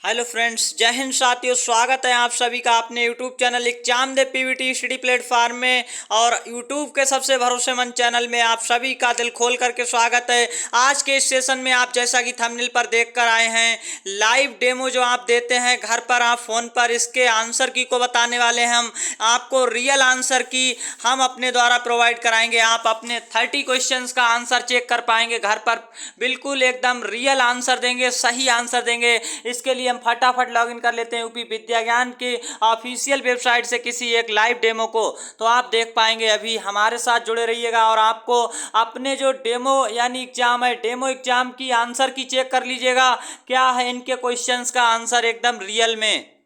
Hello friends, जय हिंद साथियों। स्वागत है आप सभी का अपने YouTube channel Examdev PVT study platform में। और यूट्यूब के सबसे भरोसेमंद चैनल में आप सभी का दिल खोल करके स्वागत है। आज के इस सेशन में आप जैसा कि थंबनेल पर देख कर आए हैं, लाइव डेमो जो आप देते हैं घर पर, आप फ़ोन पर, इसके आंसर की को बताने वाले हैं हम आपको। रियल आंसर की हम अपने द्वारा प्रोवाइड कराएंगे। आप अपने 30 क्वेश्चंस का आंसर चेक कर पाएंगे घर पर, बिल्कुल एकदम रियल आंसर देंगे, सही आंसर देंगे। इसके लिए हम फटाफट लॉगिन कर लेते हैं यूपी विद्या ज्ञान की ऑफिशियल वेबसाइट से किसी एक लाइव डेमो को। तो आप देख पाएंगे, अभी हमारे साथ जुड़े रहिएगा और आपको अपने जो डेमो यानी एग्जाम है, डेमो एग्जाम की आंसर की चेक कर लीजिएगा क्या है इनके क्वेश्चंस का आंसर एकदम रियल में।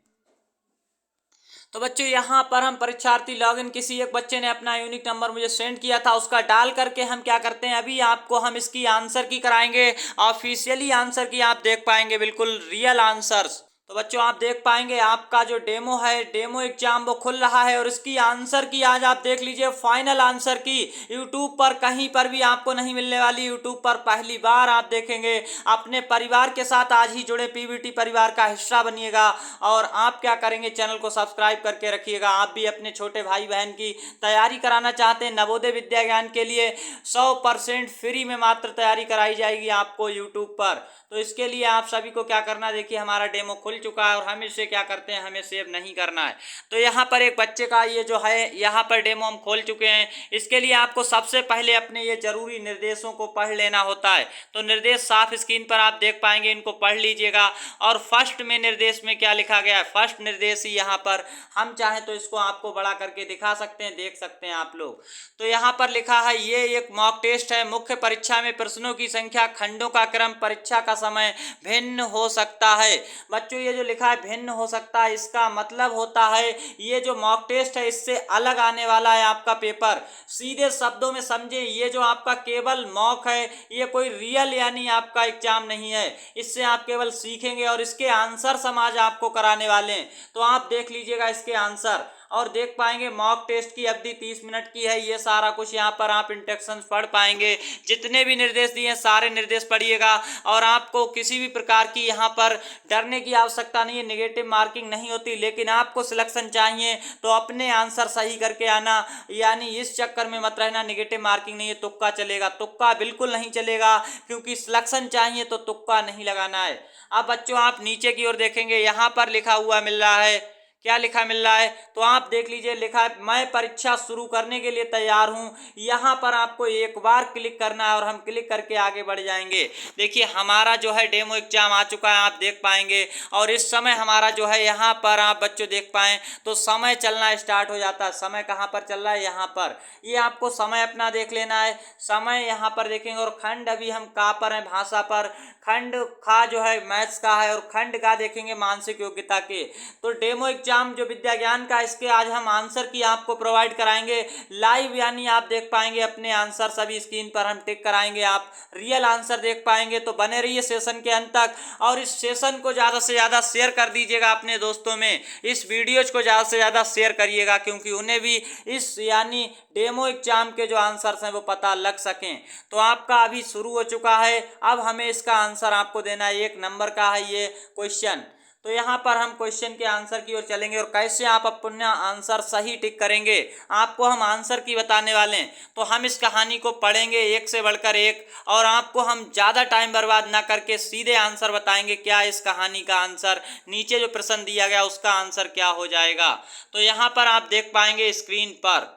तो बच्चों, यहाँ पर हम परीक्षार्थी लॉगिन, किसी एक बच्चे ने अपना यूनिक नंबर मुझे सेंड किया था, उसका डाल करके हम क्या करते हैं, अभी आपको हम इसकी आंसर की कराएंगे। ऑफिशियली आंसर की आप देख पाएंगे, बिल्कुल रियल आंसर्स। तो बच्चों, आप देख पाएंगे आपका जो डेमो है, डेमो एग्जाम वो खुल रहा है और इसकी आंसर की आज आप देख लीजिए, फाइनल आंसर की यूट्यूब पर कहीं पर भी आपको नहीं मिलने वाली। यूट्यूब पर पहली बार आप देखेंगे। अपने परिवार के साथ आज ही जुड़े, पीवीटी परिवार का हिस्सा बनिएगा। और आप क्या करेंगे, चैनल को सब्सक्राइब करके रखिएगा। आप भी अपने छोटे भाई बहन की तैयारी कराना चाहते हैं नवोदय विद्या ज्ञान के लिए, 100% फ्री में मात्र तैयारी कराई जाएगी आपको यूट्यूब पर। तो इसके लिए आप सभी को क्या करना, देखिए हमारा डेमो खुल चुका है और हम इसे क्या करते हैं, हमें सेव नहीं करना है। तो यहाँ पर एक बच्चे का ये जो है, यहाँ पर डेमो हम खोल चुके हैं। इसके लिए आपको सबसे पहले अपने ये जरूरी निर्देशों को पढ़ लेना होता है। तो निर्देश साफ स्क्रीन पर आप देख पाएंगे, इनको पढ़ लीजिएगा। और फर्स्ट में निर्देश में क्या लिखा गया है, फर्स्ट निर्देश ही यहाँ पर हम चाहें तो इसको आपको बड़ा करके दिखा सकते हैं, देख सकते हैं आप लोग। तो यहाँ पर लिखा है, ये एक मॉक टेस्ट है। मुख्य परीक्षा में प्रश्नों की संख्या, खंडों का क्रम, परीक्षा का समय भिन्न हो सकता है। बच्चों, ये जो लिखा है भिन्न हो सकता है, इसका मतलब होता है ये जो मॉक टेस्ट है इससे अलग आने वाला है आपका पेपर। सीधे शब्दों में समझे, ये जो आपका केवल मॉक है, ये कोई रियल यानी आपका एग्जाम नहीं है। इससे आप केवल सीखेंगे और इसके आंसर समाज आपको कराने वाले हैं। तो आप देख लीजिएगा इसके आंसर और देख पाएंगे मॉक टेस्ट की अवधि 30 मिनट की है। ये सारा कुछ यहाँ पर आप इंस्ट्रक्शंस पढ़ पाएंगे, जितने भी निर्देश दिए सारे निर्देश पढ़िएगा। और आपको किसी भी प्रकार की यहाँ पर डरने की आवश्यकता नहीं है, नेगेटिव मार्किंग नहीं होती। लेकिन आपको सिलेक्शन चाहिए तो अपने आंसर सही करके आना, यानी इस चक्कर में मत रहना नेगेटिव मार्किंग नहीं है तुक्का चलेगा। तुक्का बिल्कुल नहीं चलेगा, क्योंकि सिलेक्शन चाहिए तो तुक्का नहीं लगाना है। अब बच्चों, आप नीचे की ओर देखेंगे, यहाँ पर लिखा हुआ मिल रहा है, क्या लिखा मिल रहा है, तो आप देख लीजिए, लिखा है मैं परीक्षा शुरू करने के लिए तैयार हूं। यहां पर आपको एक बार क्लिक करना है और हम क्लिक करके आगे बढ़ जाएंगे। देखिए हमारा जो है डेमो एग्जाम आ चुका है, आप देख पाएंगे। और इस समय हमारा जो है, यहाँ पर आप बच्चों देख पाएं तो समय चलना स्टार्ट हो जाता है। समय कहाँ पर चल रहा है, यहाँ पर। ये आपको समय अपना देख लेना है, समय यहाँ पर देखेंगे। और खंड अभी हम कहाँ पर हैं, भाषा पर। खंड खा जो है मैथ्स का है, और खंड का देखेंगे मानसिक योग्यता के। तो डेमो एग्जाम जो विद्या ज्ञान का, इसके आज हम आंसर की आपको प्रोवाइड कराएंगे लाइव, यानी आप देख पाएंगे अपने आंसर सभी स्क्रीन पर हम टिक कराएंगे। आप रियल आंसर देख पाएंगे। तो बने रहिए सेशन के अंत तक और इस सेशन को ज़्यादा से ज़्यादा शेयर कर दीजिएगा अपने दोस्तों में। इस वीडियोज को ज़्यादा से ज़्यादा शेयर करिएगा, क्योंकि उन्हें भी इस यानी डेमो एग्जाम के जो आंसर्स हैं वो पता लग सकें। तो आपका अभी शुरू हो चुका है, अब हमें इसका आंसर आपको देना है। 1 नंबर का है ये क्वेश्चन। तो यहाँ पर हम क्वेश्चन के आंसर की ओर चलेंगे और कैसे आप अपना आंसर सही टिक करेंगे आपको हम आंसर की बताने वाले हैं। तो हम इस कहानी को पढ़ेंगे एक से बढ़कर एक, और आपको हम ज़्यादा टाइम बर्बाद ना करके सीधे आंसर बताएंगे क्या इस कहानी का आंसर, नीचे जो प्रश्न दिया गया उसका आंसर क्या हो जाएगा। तो यहाँ पर आप देख पाएंगे स्क्रीन पर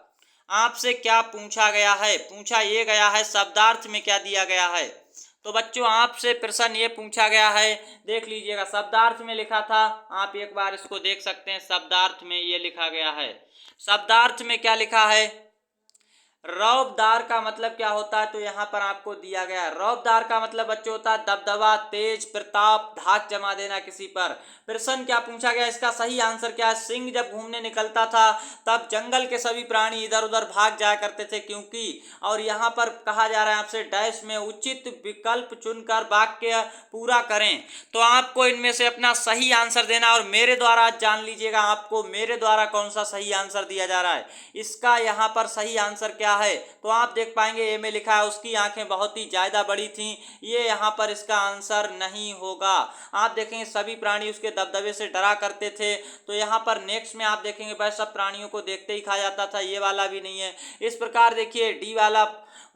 आपसे क्या पूछा गया है। पूछा ये गया है, शब्दार्थ में क्या दिया गया है। तो बच्चों, आपसे प्रश्न ये पूछा गया है, देख लीजिएगा। शब्दार्थ में लिखा था, आप एक बार इसको देख सकते हैं। शब्दार्थ में ये लिखा गया है। शब्दार्थ में क्या लिखा है, रौबदार का मतलब क्या होता है, तो यहाँ पर आपको दिया गया है। रौबदार का मतलब बच्चों होता है दबदबा, तेज, प्रताप, धाक जमा देना किसी पर। प्रश्न क्या पूछा गया, इसका सही आंसर क्या है। सिंह जब घूमने निकलता था तब जंगल के सभी प्राणी इधर उधर भाग जाया करते थे, क्योंकि। और यहाँ पर कहा जा रहा है आपसे, डैश में उचित विकल्प चुनकर वाक्य पूरा करें। तो आपको इनमें से अपना सही आंसर देना, और मेरे द्वारा जान लीजिएगा आपको मेरे द्वारा कौन सा सही आंसर दिया जा रहा है। इसका यहाँ पर सही आंसर क्या क्या है, तो आप देख पाएंगे ए में लिखा है उसकी आंखें बहुत ही ज़्यादा बड़ी थीं। ये यहाँ पर इसका आंसर नहीं होगा। आप देखेंगे सभी प्राणी उसके दबदबे से डरा करते थे। तो यहाँ पर नेक्स्ट में आप देखेंगे वह सब प्राणियों को देखते ही खा जाता था, ये वाला भी नहीं है। इस प्रकार देखिए डी वाला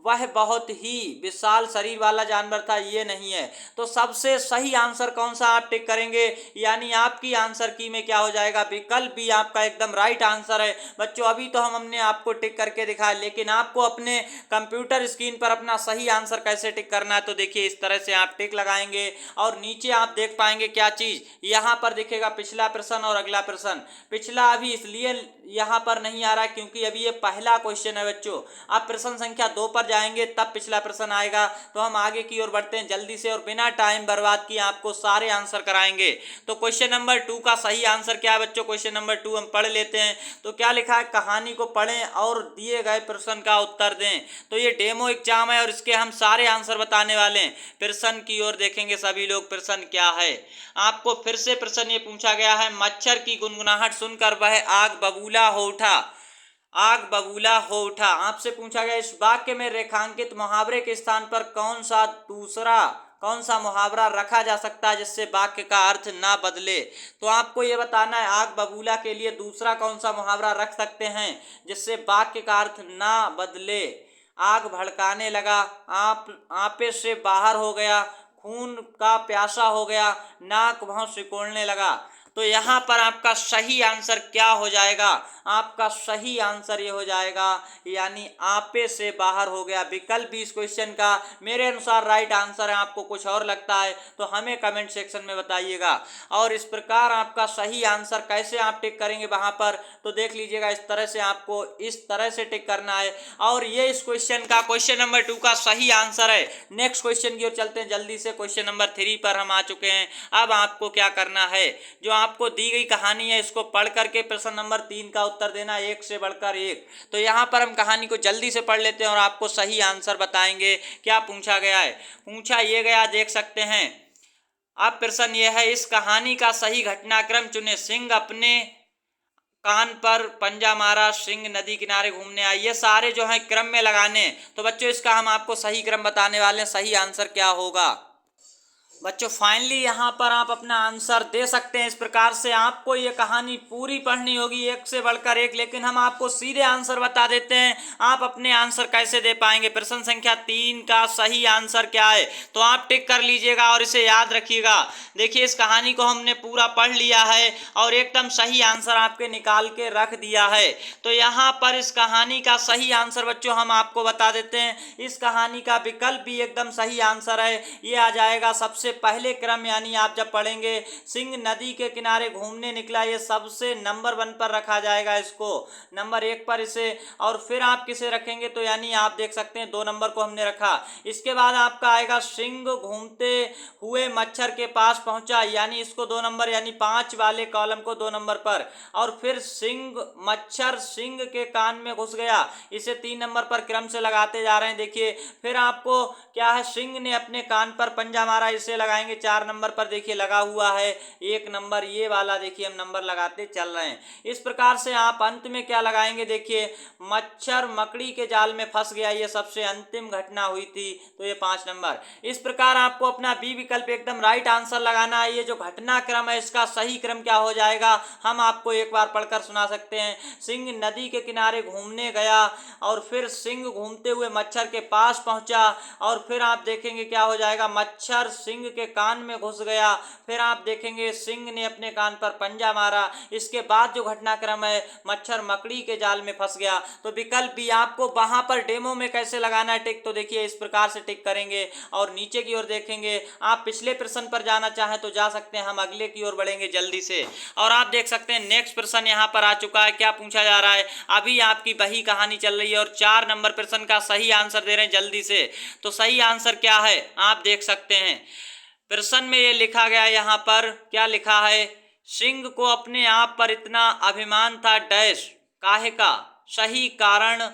वह बहुत ही विशाल शरीर वाला जानवर था, ये नहीं है। तो सबसे सही आंसर कौन सा आप टिक करेंगे, यानी आपकी आंसर की में क्या हो जाएगा, विकल्प बी आपका एकदम राइट आंसर है। बच्चों अभी तो हमने आपको टिक करके दिखाया, लेकिन आपको अपने कंप्यूटर स्क्रीन पर अपना सही आंसर कैसे टिक करना है, तो देखिए इस तरह से आप टिक लगाएंगे और नीचे आप देख पाएंगे क्या चीज, यहाँ पर दिखेगा पिछला प्रश्न और अगला प्रश्न। पिछला अभी इसलिए यहाँ पर नहीं आ रहा है क्योंकि अभी ये पहला क्वेश्चन है बच्चों। आप प्रश्न संख्या 2 पर जाएंगे तब पिछला प्रश्न आएगा। तो हम आगे की ओर बढ़ते हैं जल्दी से और बिना टाइम बर्बाद किए आपको सारे आंसर कराएंगे। तो क्वेश्चन नंबर 2 का सही आंसर क्या है बच्चों, क्वेश्चन नंबर 2 हम पढ़ लेते हैं। तो क्या लिखा है, कहानी को पढ़ें और दिए गए प्रश्न का उत्तर दें। तो ये डेमो एग्जाम है और इसके हम सारे आंसर बताने वाले हैं। प्रश्न की ओर देखेंगे सभी लोग, प्रश्न क्या है। आपको फिर से प्रश्न ये पूछा गया है, मच्छर की गुनगुनाहट सुनकर वह आग बबूला हो उठा। आग बबूला हो उठा आपसे पूछा गया, इस वाक्य में रेखांकित मुहावरे के स्थान पर कौन सा मुहावरा रखा जा सकता है जिससे वाक्य का अर्थ ना बदले। तो आपको ये बताना है आग बबूला के लिए दूसरा कौन सा मुहावरा रख सकते हैं जिससे वाक्य का अर्थ ना बदले। आग भड़काने लगा, आपे से बाहर हो गया, खून का प्यासा हो गया, नाक भौं सिकोड़ने लगा। तो यहाँ पर आपका सही आंसर क्या हो जाएगा, आपका सही आंसर ये हो जाएगा यानी आपे से बाहर हो गया। विकल्प भी इस क्वेश्चन का मेरे अनुसार राइट आंसर है। आपको कुछ और लगता है तो हमें कमेंट सेक्शन में बताइएगा। और इस प्रकार आपका सही आंसर कैसे आप टिक करेंगे वहां पर, तो देख लीजिएगा इस तरह से आपको इस तरह से टिक करना है। और ये इस क्वेश्चन का क्वेश्चन नंबर 2 का सही आंसर है। नेक्स्ट क्वेश्चन की ओर चलते हैं जल्दी से। क्वेश्चन नंबर 3 पर हम आ चुके हैं। अब आपको क्या करना है, जो आपको दी गई कहानी है इसको पढ़ करके प्रश्न नंबर 3 का उत्तर देना, एक से बढ़कर एक। तो यहाँ पर हम कहानी को जल्दी से पढ़ लेते हैं और आपको सही आंसर बताएंगे क्या पूछा गया है। पूछा ये गया, देख सकते हैं। अब प्रश्न ये है, इस कहानी का सही घटनाक्रम चुने। सिंह अपने कान पर पंजा मारा, सिंह नदी किनारे घूमने आई। ये सारे जो हैं क्रम में लगाने। तो बच्चों इसका हम आपको सही क्रम बताने वाले हैं, सही आंसर क्या होगा। बच्चों फाइनली यहाँ पर आप अपना आंसर दे सकते हैं। इस प्रकार से आपको ये कहानी पूरी पढ़नी होगी, एक से बढ़कर एक, लेकिन हम आपको सीधे आंसर बता देते हैं। आप अपने आंसर कैसे दे पाएंगे। प्रश्न संख्या 3 का सही आंसर क्या है, तो आप टिक कर लीजिएगा और इसे याद रखिएगा। देखिए इस कहानी को हमने पूरा पढ़ लिया है और एकदम सही आंसर आपके निकाल के रख दिया है। तो यहाँ पर इस कहानी का सही आंसर बच्चों हम आपको बता देते हैं। इस कहानी का विकल्प भी एकदम सही आंसर है। ये आ जाएगा सबसे पहले क्रम, यानी आप जब पढ़ेंगे सिंह नदी के किनारे घूमने निकला, ये सबसे नंबर 1 पर रखा जाएगा, इसको नंबर 1 पर इसे। और फिर आप किसे रखेंगे, तो यानी आप देख सकते हैं 2 नंबर को हमने रखा। इसके बाद आपका आएगा सिंह घूमते हुए मच्छर के पास पहुंचा, यानी इसको 2 नंबर, यानी 5 वाले कॉलम को 2 नंबर पर। और फिर मच्छर सिंह के कान में घुस गया, इसे 3 नंबर पर क्रम से लगाते जा रहे हैं। देखिए फिर आपको क्या है, सिंह ने अपने कान पर पंजा मारा, इसे लगाएंगे 4 नंबर पर। देखिए लगा हुआ है 1 नंबर, ये वाला देखिए हम नंबर लगाते चल रहे हैं। इस प्रकार से आप अंत में क्या लगाएंगे, देखिए मच्छर मकड़ी के जाल में फंस गया, ये सबसे अंतिम घटना हुई थी, तो ये 5 नंबर। इस प्रकार आपको अपना बी विकल्प एकदम राइट आंसर लगाना है। ये जो घटना क्रम है इसका सही क्रम क्या हो जाएगा, हम आपको एक बार पढ़कर सुना सकते हैं। सिंह नदी के किनारे घूमने गया और फिर सिंह घूमते हुए मच्छर के पास पहुंचा और फिर आप देखेंगे क्या हो जाएगा, मच्छर सिंह के कान में घुस गया। फिर आप देखेंगे सिंह ने अपने कान पर पंजा मारा। इसके बाद जो घटनाक्रम है, मच्छर मकड़ी के जाल में फंस गया। तो विकल्प भी आपको वहां पर डेमो में कैसे लगाना है टिक, तो देखिए इस प्रकार से टिक करेंगे और नीचे की ओर देखेंगे। आप पिछले प्रश्न पर जाना चाहें तो जा सकते हैं, हम अगले की ओर बढ़ेंगे जल्दी से। और आप देख सकते हैं नेक्स्ट प्रश्न यहाँ पर आ चुका है। क्या पूछा जा रहा है, अभी आपकी वही कहानी चल रही है और 4 नंबर प्रश्न का सही आंसर दे रहे हैं जल्दी से। तो सही आंसर क्या है आप देख सकते हैं। प्रश्न में ये लिखा गया, यहाँ पर क्या लिखा है, सिंह को अपने आप पर इतना अभिमान था डैश काहे का, सही कारण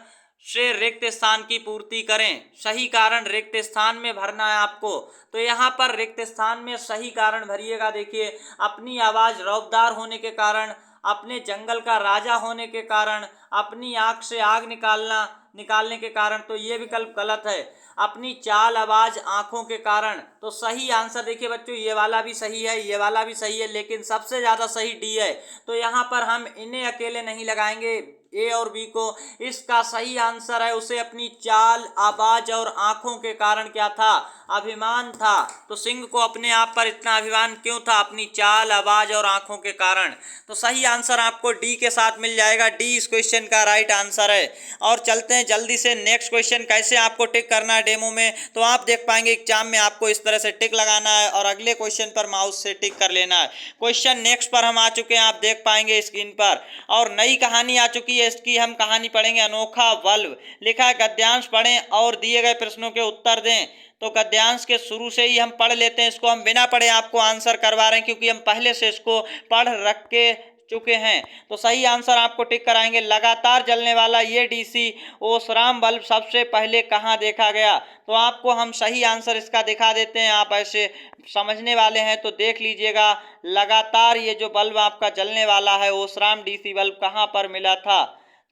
से रिक्त स्थान की पूर्ति करें। सही कारण रिक्त स्थान में भरना है आपको। तो यहाँ पर रिक्त स्थान में सही कारण भरिएगा। देखिए अपनी आवाज़ रौबदार होने के कारण, अपने जंगल का राजा होने के कारण, अपनी आँख से आग निकालना, निकालने के कारण, तो ये विकल्प गलत है। अपनी चाल, आवाज, आंखों के कारण, तो सही आंसर देखिए बच्चों ये वाला भी सही है, ये वाला भी सही है, लेकिन सबसे ज़्यादा सही डी है। तो यहाँ पर हम इन्हें अकेले नहीं लगाएंगे, ए और बी को। इसका सही आंसर है उसे अपनी चाल, आवाज और आंखों के कारण क्या था? अभिमान था। तो सिंह को अपने आप पर इतना अभिमान क्यों था? अपनी चाल, आवाज और आंखों के कारण। तो सही आंसर आपको डी के साथ मिल जाएगा। डी इस क्वेश्चन का राइट आंसर है। और चलते हैं जल्दी से नेक्स्ट क्वेश्चन। कैसे आपको टिक करना है डेमो में, तो आप देख पाएंगे एग्जाम में आपको इस तरह से टिक लगाना है और अगले क्वेश्चन पर माउस से टिक कर लेना है। क्वेश्चन नेक्स्ट पर हम आ चुके हैं, आप देख पाएंगे स्क्रीन पर, और नई कहानी आ चुकी है। इसकी हम कहानी पढ़ेंगे, अनोखा बल्ब। लिखा है गद्यांश पढ़ें और दिए गए प्रश्नों के उत्तर दें। तो गद्यांश के शुरू से ही हम पढ़ लेते हैं, इसको हम बिना पढ़े आपको आंसर करवा रहे हैं क्योंकि हम पहले से इसको पढ़ रख के चुके हैं। तो सही आंसर आपको टिक कराएंगे। लगातार जलने वाला ये डीसी ओसराम बल्ब सबसे पहले कहाँ देखा गया? तो आपको हम सही आंसर इसका दिखा देते हैं, आप ऐसे समझने वाले हैं तो देख लीजिएगा। लगातार ये जो बल्ब आपका जलने वाला है ओसराम डीसी बल्ब कहाँ पर मिला था?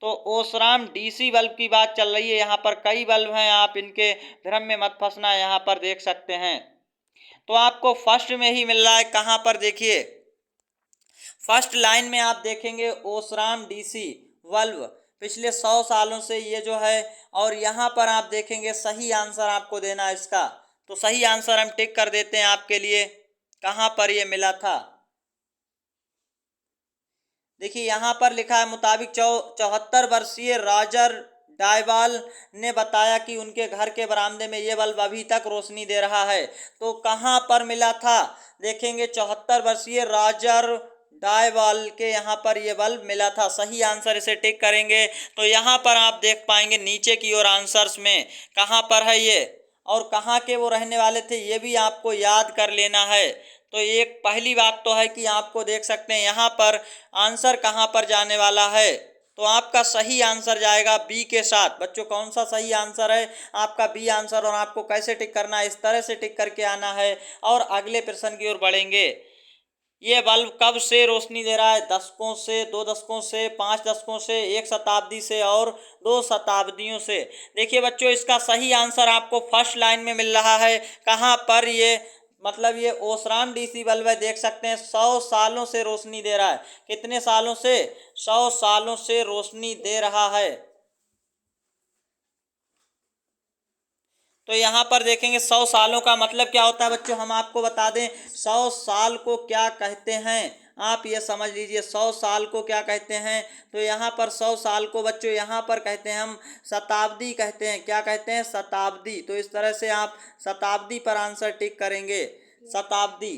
तो ओसराम डीसी बल्ब की बात चल रही है। यहाँ पर कई बल्ब हैं, आप इनके भ्रम में मत फंसना, यहाँ पर देख सकते हैं। तो आपको फर्स्ट में ही मिल रहा है, कहाँ पर देखिए, फर्स्ट लाइन में आप देखेंगे ओसराम डीसी बल्ब पिछले 100 सालों से ये जो है, और यहाँ पर आप देखेंगे सही आंसर आपको देना है इसका। तो सही आंसर हम टिक कर देते हैं आपके लिए, कहाँ पर ये मिला था। देखिए यहाँ पर लिखा है मुताबिक 74 वर्षीय रॉजर डायवाल ने बताया कि उनके घर के बरामदे में ये बल्ब अभी तक रोशनी दे रहा है। तो कहाँ पर मिला था? देखेंगे 74 वर्षीय रॉजर डायवाल के यहाँ पर ये बल्ब मिला था। सही आंसर इसे टिक करेंगे। तो यहाँ पर आप देख पाएंगे नीचे की ओर आंसर्स में कहाँ पर है ये, और कहाँ के वो रहने वाले थे ये भी आपको याद कर लेना है। तो एक पहली बात तो है कि आपको देख सकते हैं यहाँ पर आंसर कहाँ पर जाने वाला है। तो आपका सही आंसर जाएगा बी के साथ। बच्चों कौन सा सही आंसर है? आपका बी आंसर। और आपको कैसे टिक करना है? इस तरह से टिक करके आना है और अगले प्रश्न की ओर बढ़ेंगे। ये बल्ब कब से रोशनी दे रहा है? दशकों से, 2 दशकों से, 5 दशकों से, 1 शताब्दी से और 2 शताब्दियों से। देखिए बच्चों इसका सही आंसर आपको फर्स्ट लाइन में मिल रहा है। कहाँ पर ये, मतलब ये ओसराम डीसी बल्ब है, देख सकते हैं 100 सालों से रोशनी दे रहा है। कितने सालों से? 100 सालों से रोशनी दे रहा है। तो यहाँ पर देखेंगे 100 सालों का मतलब क्या होता है बच्चों, हम आपको बता दें 100 साल को क्या कहते हैं। आप ये समझ लीजिए 100 साल को क्या कहते हैं। तो यहाँ पर 100 साल को बच्चों यहाँ पर कहते हैं हम शताब्दी कहते हैं। क्या कहते हैं? शताब्दी। तो इस तरह से आप शताब्दी पर आंसर टिक करेंगे। शताब्दी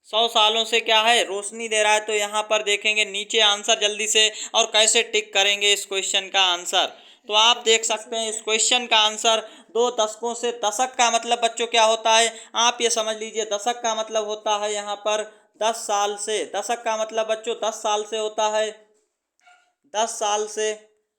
100 सालों से क्या है? रोशनी दे रहा है। तो यहाँ पर देखेंगे नीचे आंसर जल्दी से, और कैसे टिक करेंगे इस क्वेश्चन का आंसर। तो आप देख सकते हैं इस क्वेश्चन का आंसर 2 दशकों से। दशक का मतलब बच्चों क्या होता है? आप ये समझ लीजिए दशक का मतलब होता है यहाँ पर 10 साल से। दशक का मतलब बच्चों 10 साल से होता है, 10 साल से।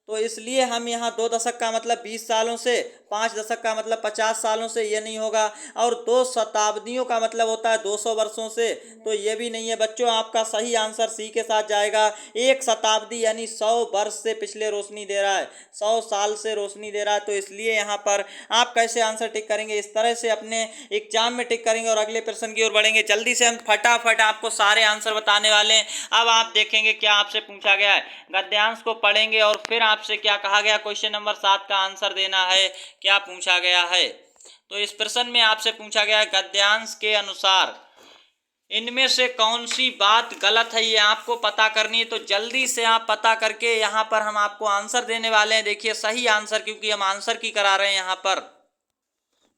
तो इसलिए हम यहाँ 2 दशक का मतलब 20 सालों से, 5 दशक का मतलब 50 सालों से, ये नहीं होगा। और 2 शताब्दियों का मतलब होता है 200 वर्षों से, तो ये भी नहीं है बच्चों। आपका सही आंसर सी के साथ जाएगा। 1 शताब्दी यानी 100 वर्ष से पिछले रोशनी दे रहा है, 100 साल से रोशनी दे रहा है। तो इसलिए यहाँ पर आप कैसे आंसर टिक करेंगे? इस तरह से अपने एग्जाम में टिक करेंगे और अगले प्रश्न की ओर बढ़ेंगे। जल्दी से हम फटाफट आपको सारे आंसर बताने वाले हैं। अब आप देखेंगे क्या आपसे पूछा गया है। गद्यांश को पढ़ेंगे और फिर आपसे क्या कहा गया, क्वेश्चन नंबर 7 का आंसर देना है। क्या पूछा गया है? तो इस प्रश्न में आपसे पूछा गया है गद्यांश के अनुसार इनमें से कौन सी बात गलत है, ये आपको पता करनी है। तो जल्दी से आप पता करके यहाँ पर हम आपको आंसर देने वाले हैं। देखिए सही आंसर, क्योंकि हम आंसर की करा रहे हैं यहाँ पर।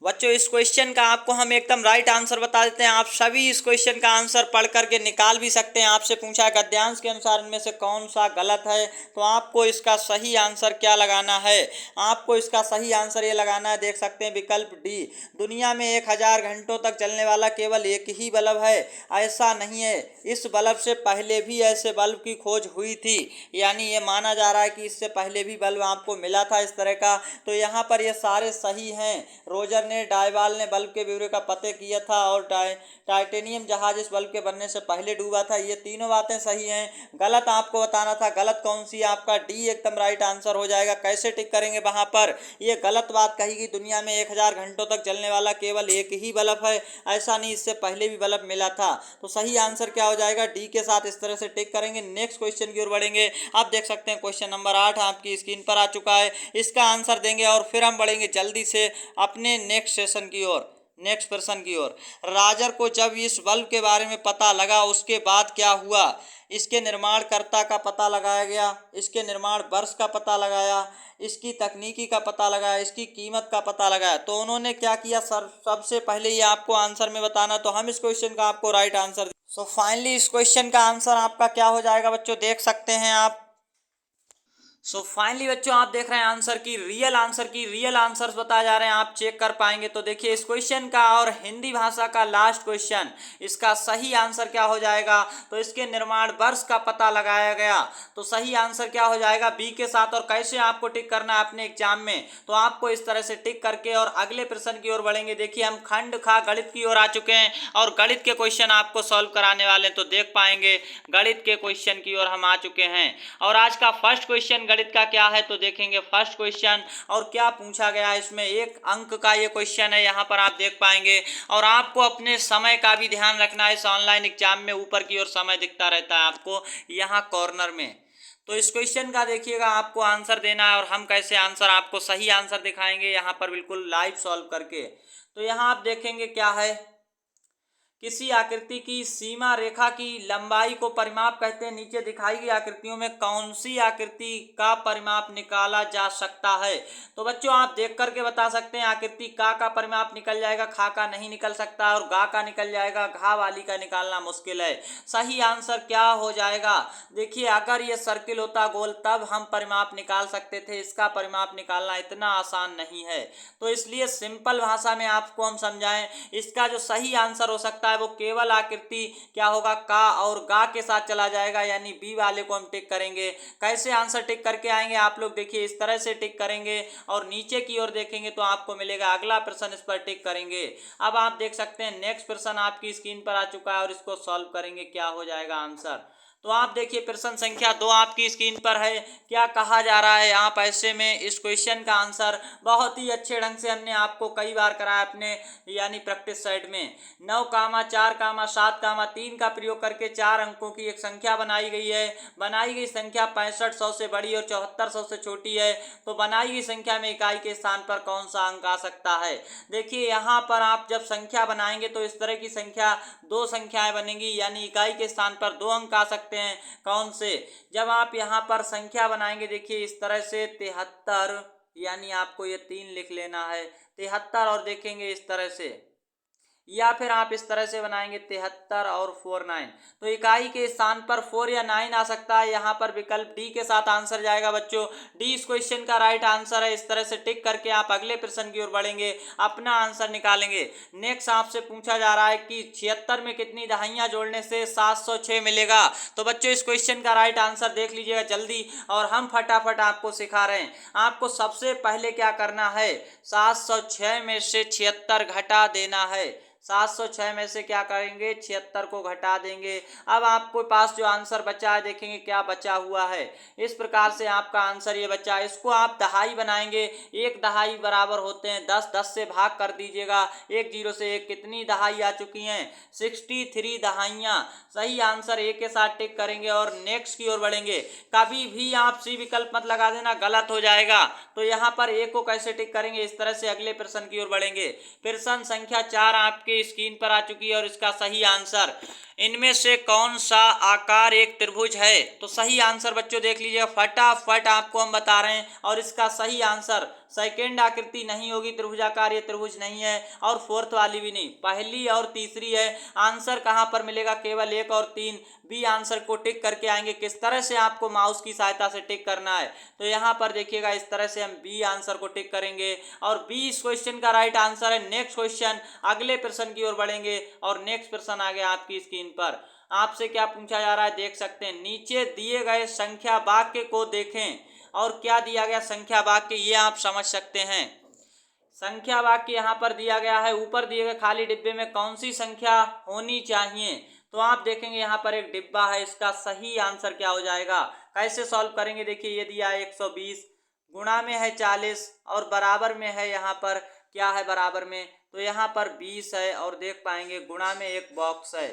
बच्चों इस क्वेश्चन का आपको हम एकदम राइट आंसर बता देते हैं। आप सभी इस क्वेश्चन का आंसर पढ़ करके निकाल भी सकते हैं। आपसे पूछा है गद्यांश के अनुसार इनमें से कौन सा गलत है, तो आपको इसका सही आंसर क्या लगाना है? आपको इसका सही आंसर ये लगाना है, देख सकते हैं विकल्प डी। दुनिया में 1000 घंटों तक चलने वाला केवल एक ही बल्ब है। ऐसा नहीं है, इस बल्ब से पहले भी ऐसे बल्ब की खोज हुई थी। यानी ये माना जा रहा है कि इससे पहले भी बल्ब आपको मिला था इस तरह का। तो यहाँ पर ये सारे सही हैं। रोजर ने ने डायवाल ने बल्ब के ब्यौरे का पता किया था और टाइटेनियम जहाज इस बल्ब के बनने से पहले डूबा था। ये तीनों बातें सही हैं। गलत आपको बताना था, गलत कौन सी है? आपका डी एकदम राइट आंसर हो जाएगा। कैसे टिक करेंगे वहां पर? ये गलत बात कही कि दुनिया में 1000 घंटों तक जलने वाला केवल एक ही बल्ब है, ऐसा नहीं, इससे पहले भी बल्ब मिला था। तो सही आंसर क्या हो जाएगा? डी के साथ इस तरह से टिक करेंगे। नेक्स्ट क्वेश्चन की ओर बढ़ेंगे। आप देख सकते हैं क्वेश्चन नंबर 8 आपकी स्क्रीन पर आ चुका है। इसका आंसर देंगे और फिर हम बढ़ेंगे जल्दी से अपने नेक्स्ट सेशन की ओर, नेक्स्ट प्रश्न की ओर। राजर को जब इस बल्ब के बारे में पता लगा उसके बाद क्या हुआ? इसके निर्माणकर्ता का पता लगाया गया, इसके निर्माण वर्ष का पता लगाया, इसकी तकनीकी का पता लगाया, इसकी कीमत का पता लगाया। तो उन्होंने क्या किया सर? सबसे पहले ये आपको आंसर में बताना, तो हम इस क्वेश्चन का आपको राइट आंसर। सो फाइनली इस क्वेश्चन का आंसर आपका क्या हो जाएगा बच्चों? देख सकते हैं आप। सो फाइनली बच्चों आप देख रहे हैं आंसर की रियल आंसर्स बताए जा रहे हैं, आप चेक कर पाएंगे। तो देखिए इस क्वेश्चन का और हिंदी भाषा का लास्ट क्वेश्चन, इसका सही आंसर क्या हो जाएगा? तो इसके निर्माण वर्ष का पता लगाया गया। तो सही आंसर क्या हो जाएगा? बी के साथ। और कैसे आपको टिक करना है अपने एग्जाम में? तो आपको इस तरह से टिक करके और अगले प्रश्न की ओर बढ़ेंगे। देखिए हम खंड खा गणित की ओर आ चुके हैं और गणित के क्वेश्चन आपको सॉल्व कराने वाले हैं। तो देख पाएंगे गणित के क्वेश्चन की ओर हम आ चुके हैं और आज का फर्स्ट क्वेश्चन गणित का क्या है तो देखेंगे फर्स्ट क्वेश्चन और क्या पूछा गया है। इसमें 1 अंक का ये क्वेश्चन है, यहाँ पर आप देख पाएंगे। और आपको अपने समय का भी ध्यान रखना है। इस ऑनलाइन एग्जाम में ऊपर की ओर समय दिखता रहता है आपको यहाँ कॉर्नर में। तो इस क्वेश्चन का देखिएगा आपको आंसर देना है और हम कैसे आंसर आपको सही आंसर दिखाएंगे यहाँ पर बिल्कुल लाइव सॉल्व करके। तो यहाँ आप देखेंगे क्या है, किसी आकृति की सीमा रेखा की लंबाई को परिमाप कहते हैं। नीचे दिखाई गई आकृतियों में कौन सी आकृति का परिमाप निकाला जा सकता है? तो बच्चों आप देख करके बता सकते हैं। आकृति का परिमाप निकल जाएगा, खा का नहीं निकल सकता, और गा का निकल जाएगा, घा वाली का निकालना मुश्किल है। सही आंसर क्या हो जाएगा? देखिए अगर ये सर्किल होता गोल तब हम परिमाप निकाल सकते थे, इसका परिमाप निकालना इतना आसान नहीं है। तो इसलिए सिंपल भाषा में आपको हम समझाएं, इसका जो सही आंसर हो सकता है वो केवल आकृति क्या होगा, का और गा के साथ चला जाएगा, यानी बी वाले को हम टिक करेंगे। कैसे आंसर टिक करके आएंगे आप लोग? देखिए इस तरह से टिक करेंगे और नीचे की ओर देखेंगे तो आपको मिलेगा अगला प्रश्न, इस पर टिक करेंगे। अब आप देख सकते हैं नेक्स्ट प्रश्न आपकी स्क्रीन पर आ चुका है और इसको सॉल्व करेंगे, क्या हो जाएगा आंसर। तो आप देखिए प्रश्न संख्या 2 आपकी स्क्रीन पर है। क्या कहा जा रहा है आप ऐसे में? इस क्वेश्चन का आंसर बहुत ही अच्छे ढंग से हमने आपको कई बार कराया अपने यानी प्रैक्टिस साइड में। 9, 4, 7, 3 का प्रयोग करके 4 अंकों की एक संख्या बनाई गई है। बनाई गई संख्या 6500 से बड़ी और 7400 से छोटी है। तो बनाई गई संख्या में इकाई के स्थान पर कौन सा अंक आ सकता है? देखिए यहाँ पर आप जब संख्या बनाएंगे तो इस तरह की संख्या 2 संख्याएं बनेंगी, यानी इकाई के स्थान पर 2 अंक आ सकते हैं। कौन से? जब आप यहाँ पर संख्या बनाएंगे देखिए इस तरह से 73, यानी आपको ये 3 लिख लेना है 73, और देखेंगे इस तरह से, या फिर आप इस तरह से बनाएंगे 73 और 4 9। तो इकाई के स्थान पर 4 या 9 आ सकता है। यहाँ पर विकल्प डी के साथ आंसर जाएगा बच्चों। डी इस क्वेश्चन का राइट आंसर है। इस तरह से टिक करके आप अगले प्रश्न की ओर बढ़ेंगे, अपना आंसर निकालेंगे। नेक्स्ट आपसे पूछा जा रहा है कि 76 में कितनी दहाइयां जोड़ने से 706 मिलेगा? तो बच्चों इस क्वेश्चन का राइट आंसर देख लीजिएगा जल्दी, और हम फटाफट आपको सिखा रहे हैं। आपको सबसे पहले क्या करना है, 706 में से 76 घटा देना है। 706 में से क्या करेंगे, 76 को घटा देंगे। अब आपको पास जो आंसर बचा है देखेंगे क्या बचा हुआ है। इस प्रकार से आपका आंसर ये बचा है। इसको आप दहाई बनाएंगे, 1 दहाई बराबर होते हैं 10, 10 से भाग कर दीजिएगा। 1 0 से 1 कितनी दहाई आ चुकी हैं, 63 दहाइयाँ। सही आंसर ए के साथ टिक करेंगे और नेक्स्ट की ओर बढ़ेंगे। कभी भी आप सी विकल्प मत लगा देना, गलत हो जाएगा। तो यहाँ पर ए को कैसे टिक करेंगे, इस तरह से अगले प्रश्न की ओर बढ़ेंगे। प्रश्न संख्या 4 आपके स्क्रीन पर आ चुकी है और इसका सही आंसर, इनमें से कौन सा आकार एक त्रिभुज है? तो सही आंसर बच्चों देख लीजिएगा, फटाफट आपको हम बता रहे हैं। और इसका सही आंसर सेकेंड आकृति नहीं होगी त्रिभुजाकार, ये त्रिभुज नहीं है, और फोर्थ वाली भी नहीं, पहली और तीसरी है। आंसर कहां पर मिलेगा, केवल 1 और 3। बी आंसर को टिक करके आएंगे। किस तरह से आपको माउस की सहायता से टिक करना है, तो यहां पर देखिएगा इस तरह से हम बी आंसर को टिक करेंगे और बी इस क्वेश्चन का राइट आंसर है। नेक्स्ट क्वेश्चन, अगले प्रश्न की ओर बढ़ेंगे और नेक्स्ट प्रश्न आ गया आपकी स्क्रीन पर। आपसे क्या पूछा जा रहा है देख सकते हैं, नीचे दिए गए संख्या वाक्य को देखें। और क्या दिया गया संख्या वाक्य, ये आप समझ सकते हैं। संख्या वाक्य यहाँ पर दिया गया है, ऊपर दिए गए खाली डिब्बे में कौन सी संख्या होनी चाहिए। तो आप देखेंगे यहाँ पर एक डिब्बा है, इसका सही आंसर क्या हो जाएगा। कैसे सॉल्व करेंगे, देखिए ये दिया है 120, गुणा में है 40 और बराबर में है यहाँ पर क्या है बराबर में, तो यहाँ पर 20 है और देख पाएंगे गुणा में एक बॉक्स है,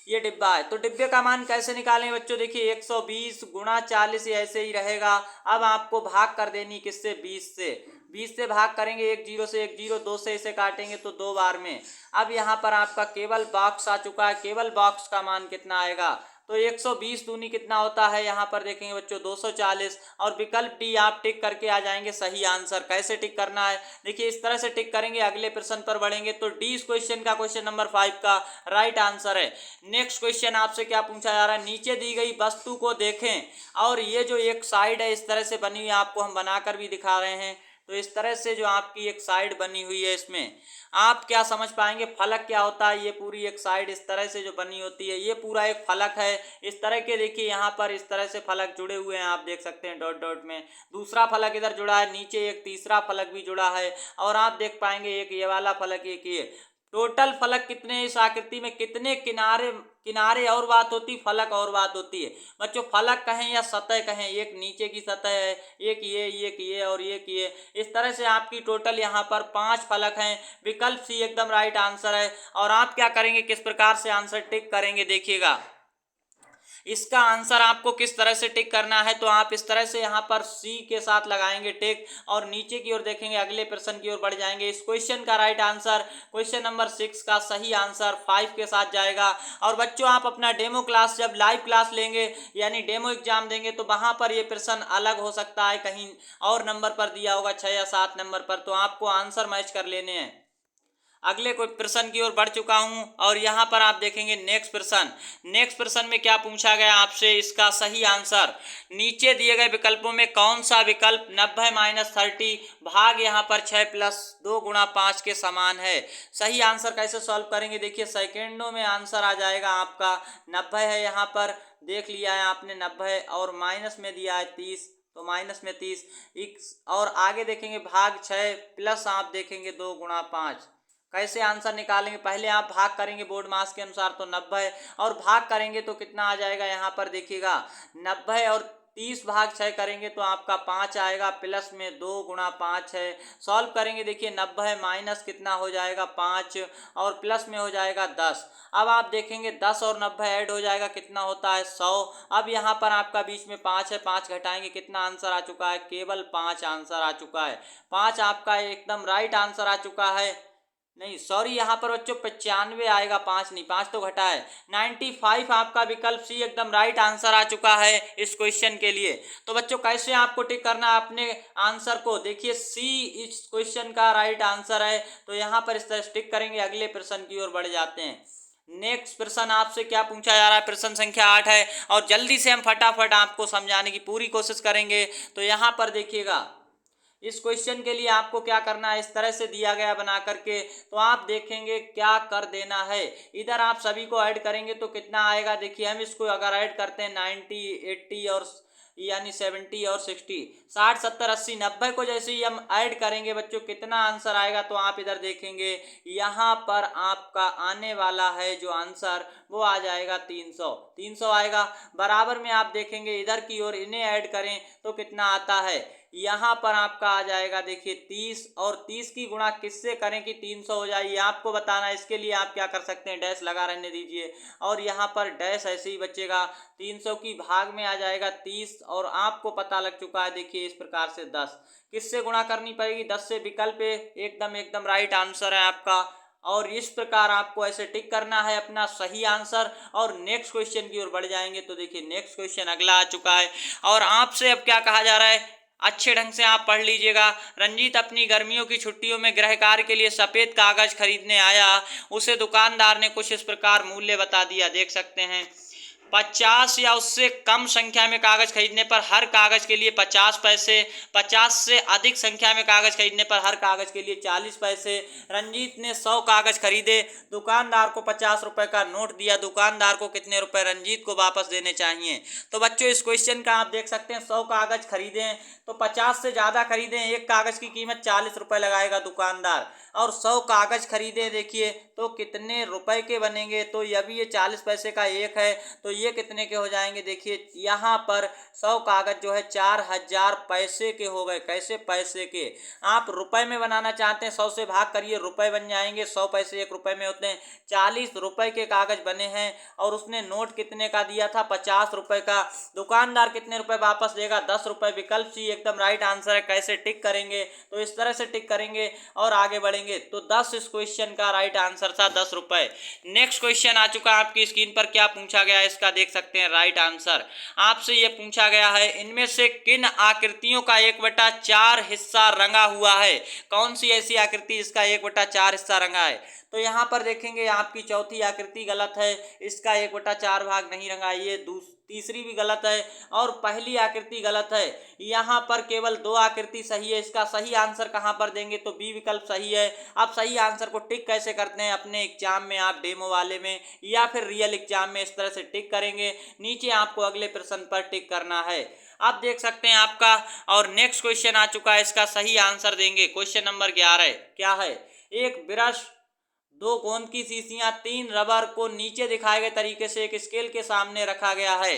ये डिब्बा है। तो डिब्बे का मान कैसे निकालेंगे बच्चों, देखिए 120 गुणा 40 ऐसे ही रहेगा। अब आपको भाग कर देनी किससे, 20 से। 20 से भाग करेंगे, एक जीरो से एक जीरो, 2 से इसे काटेंगे तो 2 बार में। अब यहाँ पर आपका केवल बॉक्स आ चुका है, केवल बॉक्स का मान कितना आएगा, तो 120 दूनी कितना होता है, यहाँ पर देखेंगे बच्चों 240 और विकल्प डी आप टिक करके आ जाएंगे सही आंसर। कैसे टिक करना है, देखिए इस तरह से टिक करेंगे, अगले प्रश्न पर बढ़ेंगे। तो डी इस क्वेश्चन का क्वेश्चन नंबर 5 का राइट आंसर है। नेक्स्ट क्वेश्चन आपसे क्या पूछा जा रहा है, नीचे दी गई वस्तु को देखें और ये जो एक साइड है इस तरह से बनी हुई है, आपको हम बनाकर भी दिखा रहे हैं। तो इस तरह से जो आपकी एक साइड बनी हुई है, इसमें आप क्या समझ पाएंगे, फलक क्या होता है। ये पूरी एक साइड इस तरह से जो बनी होती है, ये पूरा एक फलक है। इस तरह के देखिए यहाँ पर इस तरह से फलक जुड़े हुए हैं, आप देख सकते हैं डॉट डॉट में। दूसरा फलक इधर जुड़ा है, नीचे एक तीसरा फलक भी जुड़ा है और आप देख पाएंगे एक ये वाला फलक, एक ये। टोटल फलक कितने, इस आकृति में कितने किनारे, किनारे और बात होती, फलक और बात होती है बच्चों। फलक कहें या सतह कहें, एक नीचे की सतह है, एक ये और ये। इस तरह से आपकी टोटल यहाँ पर 5 फलक हैं। विकल्प सी एकदम राइट आंसर है। और आप क्या करेंगे, किस प्रकार से आंसर टिक करेंगे, देखिएगा इसका आंसर आपको किस तरह से टिक करना है। तो आप इस तरह से यहाँ पर सी के साथ लगाएंगे टिक और नीचे की ओर देखेंगे, अगले प्रश्न की ओर बढ़ जाएंगे। इस क्वेश्चन का राइट आंसर क्वेश्चन नंबर 6 का सही आंसर 5 के साथ जाएगा। और बच्चों आप अपना डेमो क्लास जब लाइव क्लास लेंगे यानी डेमो एग्जाम देंगे तो वहाँ पर ये प्रश्न अलग हो सकता है, कहीं और नंबर पर दिया होगा 6 या 7 नंबर पर, तो आपको आंसर मैच कर लेने हैं। अगले कोई प्रश्न की ओर बढ़ चुका हूं और यहाँ पर आप देखेंगे नेक्स्ट प्रश्न में क्या पूछा गया आपसे, इसका सही आंसर नीचे दिए गए विकल्पों में कौन सा विकल्प 90 - 30 भाग यहाँ पर 6 + 2 × 5 के समान है। सही आंसर कैसे सॉल्व करेंगे, देखिए सेकेंडों में आंसर आ जाएगा आपका। 90 है यहाँ पर, देख लिया है आपने 90 और माइनस में दिया है 30, तो माइनस में 30 और आगे देखेंगे भाग 6 प्लस आप देखेंगे 2 × 5। कैसे आंसर निकालेंगे, पहले आप भाग करेंगे बोर्ड मास के अनुसार तो 90 और भाग करेंगे तो कितना आ जाएगा, यहाँ पर देखिएगा 90 और 30 भाग 6 करेंगे तो आपका 5 आएगा, प्लस में 2 × 5 है। सॉल्व करेंगे, देखिए 90 माइनस कितना हो जाएगा 5 और प्लस में हो जाएगा 10। अब आप देखेंगे 10 और 90 ऐड हो जाएगा, कितना होता है 100। अब यहाँ पर आपका बीच में 5 है, 5 घटाएंगे, कितना आंसर आ चुका है, केवल 5 आंसर आ चुका है। 5 आपका एकदम राइट आंसर आ चुका है। नहीं सॉरी, यहाँ पर बच्चों 95 आएगा, 5 नहीं, 5 तो घटा है। 95 आपका विकल्प सी एकदम राइट आंसर आ चुका है इस क्वेश्चन के लिए। तो बच्चों कैसे आपको टिक करना है अपने आंसर को, देखिए सी इस क्वेश्चन का राइट आंसर है। तो यहाँ पर इस तरह टिक करेंगे, अगले प्रश्न की ओर बढ़ जाते हैं। नेक्स्ट प्रश्न आपसे क्या पूछा जा रहा है, प्रश्न संख्या 8 है और जल्दी से हम फटाफट आपको समझाने की पूरी कोशिश करेंगे। तो यहाँ पर देखिएगा इस क्वेश्चन के लिए आपको क्या करना है, इस तरह से दिया गया बना करके, तो आप देखेंगे क्या कर देना है। इधर आप सभी को ऐड करेंगे तो कितना आएगा, देखिए हम इसको अगर ऐड करते हैं 90 80 और यानी 70 और 60 60 70 80 90 को जैसे ही हम ऐड करेंगे बच्चों कितना आंसर आएगा, तो आप इधर देखेंगे यहाँ पर आपका आने वाला है जो आंसर वो आ जाएगा 300 आएगा। बराबर में आप देखेंगे इधर की ओर इन्हें ऐड करें तो कितना आता है, यहाँ पर आपका आ जाएगा देखिए 30 और 30 की गुणा किससे करें कि 300 हो जाए, ये आपको बताना है। इसके लिए आप क्या कर सकते हैं, डैश लगा रहने दीजिए और यहाँ पर डैश ऐसे ही बचेगा। 300 की भाग में आ जाएगा 30 और आपको पता लग चुका है, देखिए इस प्रकार से 10 किससे गुणा करनी पड़ेगी, 10 से। विकल्प एकदम राइट आंसर है आपका। और इस प्रकार आपको ऐसे टिक करना है अपना सही आंसर और नेक्स्ट क्वेश्चन की ओर बढ़ जाएंगे। तो देखिए नेक्स्ट क्वेश्चन अगला आ चुका है और आपसे अब क्या कहा जा रहा है, अच्छे ढंग से आप पढ़ लीजिएगा। रंजीत अपनी गर्मियों की छुट्टियों में गृह कार्य के लिए सफ़ेद कागज खरीदने आया, उसे दुकानदार ने कुछ इस प्रकार मूल्य बता दिया, देख सकते हैं। 50 या उससे कम संख्या में कागज खरीदने पर हर कागज के लिए 50 पैसे, 50 से अधिक संख्या में कागज खरीदने पर हर कागज के लिए 40 पैसे। रंजीत ने 100 कागज खरीदे, दुकानदार को 50 रुपए का नोट दिया, दुकानदार को कितने रुपए रंजीत को वापस देने चाहिए। तो बच्चों इस क्वेश्चन का आप देख सकते हैं 100 कागज खरीदे तो 50 से ज़्यादा खरीदे, एक कागज की कीमत 40 रुपए लगाएगा दुकानदार, और 100 कागज खरीदे देखिए तो कितने रुपए के बनेंगे। तो ये भी ये 40 पैसे का एक है, तो ये कितने के हो जाएंगे देखिए यहाँ पर 100 कागज जो है 4000 पैसे के हो गए। कैसे? पैसे के। आप रुपए में बनाना चाहते हैं 100 से भाग करिए, रुपए बन जाएंगे। 100 पैसे 1 रुपए में होते हैं। 40 रुपए के कागज बने हैं और उसने नोट कितने का दिया था? 50 रुपए का। दुकानदार कितने रुपए वापस देगा? 10 रुपए। विकल्प सी एकदम राइट आंसर है। कैसे टिक करेंगे? तो इस तरह से टिक करेंगे और आगे बढ़ेंगे। तो 10 इस क्वेश्चन का राइट आंसर था, 10 रुपए। नेक्स्ट क्वेश्चन आ चुका है आपकी स्क्रीन पर। क्या पूछा गया है इसका देख सकते हैं राइट आंसर। आपसे यह पूछा गया है इनमें से किन आकृतियों का 1/4 हिस्सा रंगा हुआ है? कौन सी ऐसी आकृति इसका 1/4 हिस्सा रंगा है? तो यहाँ पर देखेंगे आपकी चौथी आकृति गलत है, इसका 1/4 भाग नहीं रंगा। ये तीसरी भी गलत है और पहली आकृति गलत है। यहाँ पर केवल 2 आकृति सही है। इसका सही आंसर कहाँ पर देंगे? तो बी विकल्प सही है। आप सही आंसर को टिक कैसे करते हैं? अपने एग्जाम में आप डेमो वाले में या फिर रियल एग्जाम में इस तरह से टिक करेंगे। नीचे आपको अगले प्रश्न पर टिक करना है। आप देख सकते हैं आपका और नेक्स्ट क्वेश्चन आ चुका है। इसका सही आंसर देंगे क्वेश्चन नंबर 11। क्या है? एक ब्रश, 2 गोंद की शीशियां, 3 रबर को नीचे दिखाए गए तरीके से एक स्केल के सामने रखा गया है।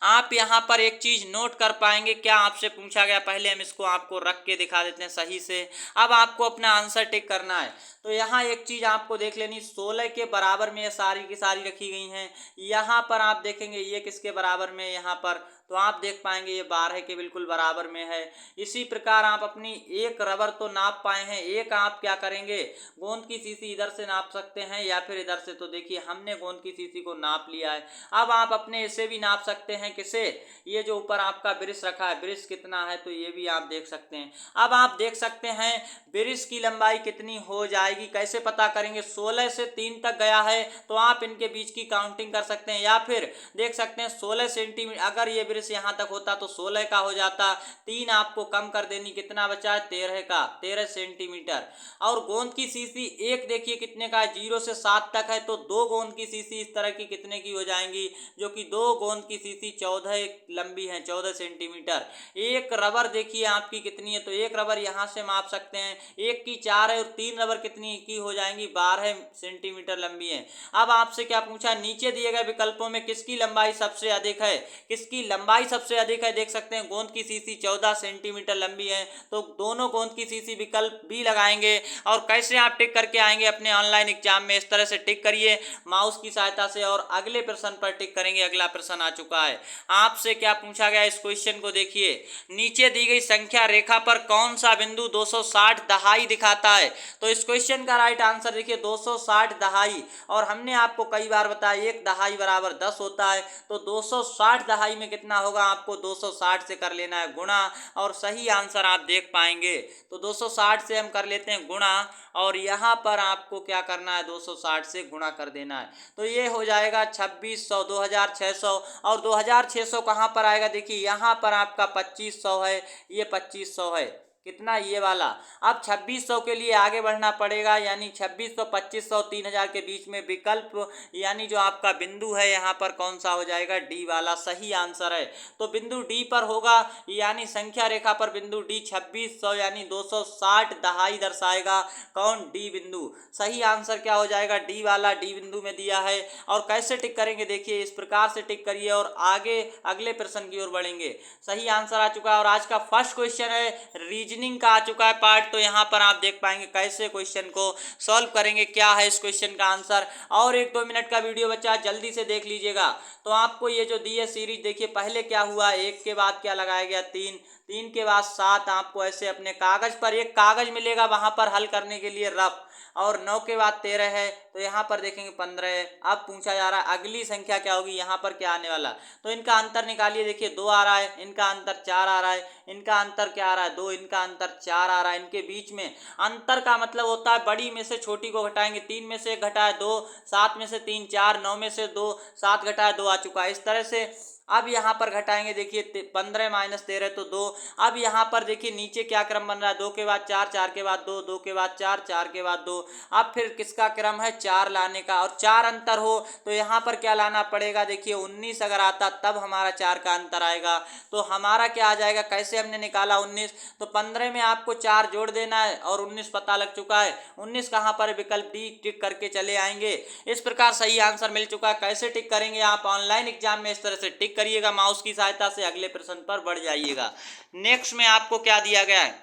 आप यहाँ पर एक चीज नोट कर पाएंगे। क्या आपसे पूछा गया? पहले हम इसको आपको रख के दिखा देते हैं सही से। अब आपको अपना आंसर टिक करना है। तो यहाँ एक चीज आपको देख लेनी, 16 के बराबर में ये सारी की सारी रखी गई हैं। यहाँ पर आप देखेंगे ये किसके बराबर में? यहाँ पर तो आप देख पाएंगे ये 12 के बिल्कुल बराबर में है। इसी प्रकार आप अपनी एक रबर तो नाप पाए हैं, एक आप क्या करेंगे? गोंद की शीशी इधर से नाप सकते हैं या फिर इधर से। तो देखिए हमने गोंद की शीशी को नाप लिया है। अब आप अपने इसे भी नाप सकते हैं। किसे? ये जो ऊपर आपका ब्रिश रखा है, ब्रिश कितना है तो ये भी आप देख सकते हैं। अब आप देख सकते हैं ब्रिश की लंबाई कितनी हो जाएगी। कैसे पता करेंगे? 16 से 3 तक गया है तो आप इनके बीच की काउंटिंग कर सकते हैं, या फिर देख सकते हैं 16 सेंटीमीटर। अगर ये ब्रिश यहाँ तक होता तो 16 का हो जाता। 3 आपको कम कर देनी, कितना बचा है? 13 का, 13 सेंटीमीटर। और गोंद की शीशी एक देखिए कितने का है? 0 से 7 तक है। तो 2 गोंद की शीशी इस तरह की कितने की हो जाएंगी? जो कि 2 गोंद की शीशी 14 लंबी है, 14 सेंटीमीटर। एक रबर देखिए आपकी कितनी है? तो एक रबर यहाँ से माप सकते हैं, एक की 4 है और 3 रबर कितनी की हो जाएंगी? 12 सेंटीमीटर लंबी है। अब आपसे क्या पूछा? नीचे दिए गए विकल्पों में किसकी लंबाई सबसे अधिक है? किसकी लंबाई सबसे अधिक है? देख सकते हैं गोंद की शीशी 14 सेंटीमीटर लंबी है, तो दोनों गोंद की शीशी विकल्प भी लगाएंगे। और कैसे आप टिक करके आएंगे अपने ऑनलाइन एग्जाम में? इस तरह से टिक करिए माउस की सहायता से और अगले प्रश्न पर टिक करेंगे। अगला प्रश्न आ चुका है। आपसे क्या पूछा गया? इस क्वेश्चन को देखिए, नीचे दी गई संख्या रेखा पर कौन सा बिंदु 260 दहाई दिखाता है? तो इस क्वेश्चन का राइट आंसर देखिए 260 दहाई। और हमने आपको कई बार बताया 1 दहाई बराबर 10 होता है। तो 260 दहाई में कितना होगा? आपको 260 से कर लेना है गुणा, और सही आंसर आप देख पाएंगे। तो 260 से हम कर लेते हैं गुणा, और यहाँ पर आपको क्या करना है? 260 से गुणा कर देना है। तो ये हो जाएगा 2600, 2600। और 2600 कहाँ पर आएगा? देखिए यहाँ पर आपका 2500 है, ये 2500 है। कितना? ये वाला। अब 2600 के लिए आगे बढ़ना पड़ेगा, यानी 2600, 2500, 3000 के बीच में विकल्प, यानी जो आपका बिंदु है यहाँ पर कौन सा हो जाएगा? डी वाला सही आंसर है। तो बिंदु डी पर होगा, यानी संख्या रेखा पर बिंदु डी 2600 यानी 260 दहाई दर्शाएगा। कौन? डी बिंदु। सही आंसर क्या हो जाएगा? डी वाला, डी बिंदु में दिया है। और कैसे टिक करेंगे? देखिए इस प्रकार से टिक करिए और आगे अगले प्रश्न की ओर बढ़ेंगे। सही आंसर आ चुका है और आज का फर्स्ट क्वेश्चन है रीजनिंग का आ चुका है पार्ट। तो यहाँ पर आप देख पाएंगे कैसे क्वेश्चन को सॉल्व करेंगे, क्या है इस क्वेश्चन का आंसर। और 1-2 मिनट का वीडियो बच्चा, जल्दी से देख लीजिएगा। तो आपको ये जो दी है सीरीज, देखिए पहले क्या हुआ, 1 के बाद क्या लगाया गया? 3, 3 के बाद 7। आपको ऐसे अपने कागज पर एक कागज मिलेगा, वहां पर हल करने के लिए रफ, और 9 के बाद 13 है तो यहाँ पर देखेंगे 15 है। अब पूछा जा रहा है अगली संख्या क्या होगी, यहाँ पर क्या आने वाला, तो इनका अंतर निकालिए। देखिए 2 आ रहा है, इनका अंतर 4 आ रहा है, इनका अंतर क्या आ रहा है 2, इनका अंतर 4 आ रहा है। इनके बीच में अंतर का मतलब होता है बड़ी में से छोटी को घटाएंगे, 3 में से 1 घटाए 2, 7 में से 3 4, 9 में से 2 7 घटाए 2 आ चुका है। इस तरह से अब यहाँ पर घटाएंगे, देखिए 15 माइनस 13 तो 2। अब यहाँ पर देखिए नीचे क्या क्रम बन रहा है, 2 के बाद 4, 4 के बाद 2, 2 के बाद 4, 4 के बाद 2। अब फिर किसका क्रम है 4 लाने का, और 4 अंतर हो तो यहाँ पर क्या लाना पड़ेगा, देखिए 19 अगर आता तब हमारा 4 का अंतर आएगा। तो हमारा क्या आ जाएगा, कैसे हमने निकाला 19, तो 15 में आपको 4 जोड़ देना है और 19 पता लग चुका है। 19 कहाँ पर है, विकल्प डी, टिक करके चले आएंगे। इस प्रकार सही आंसर मिल चुका है। कैसे टिक करेंगे, आप ऑनलाइन एग्जाम में इस तरह से टिक करिएगा माउस की सहायता से, अगले प्रश्न पर बढ़ जाइएगा। नेक्स्ट में आपको क्या दिया गया है,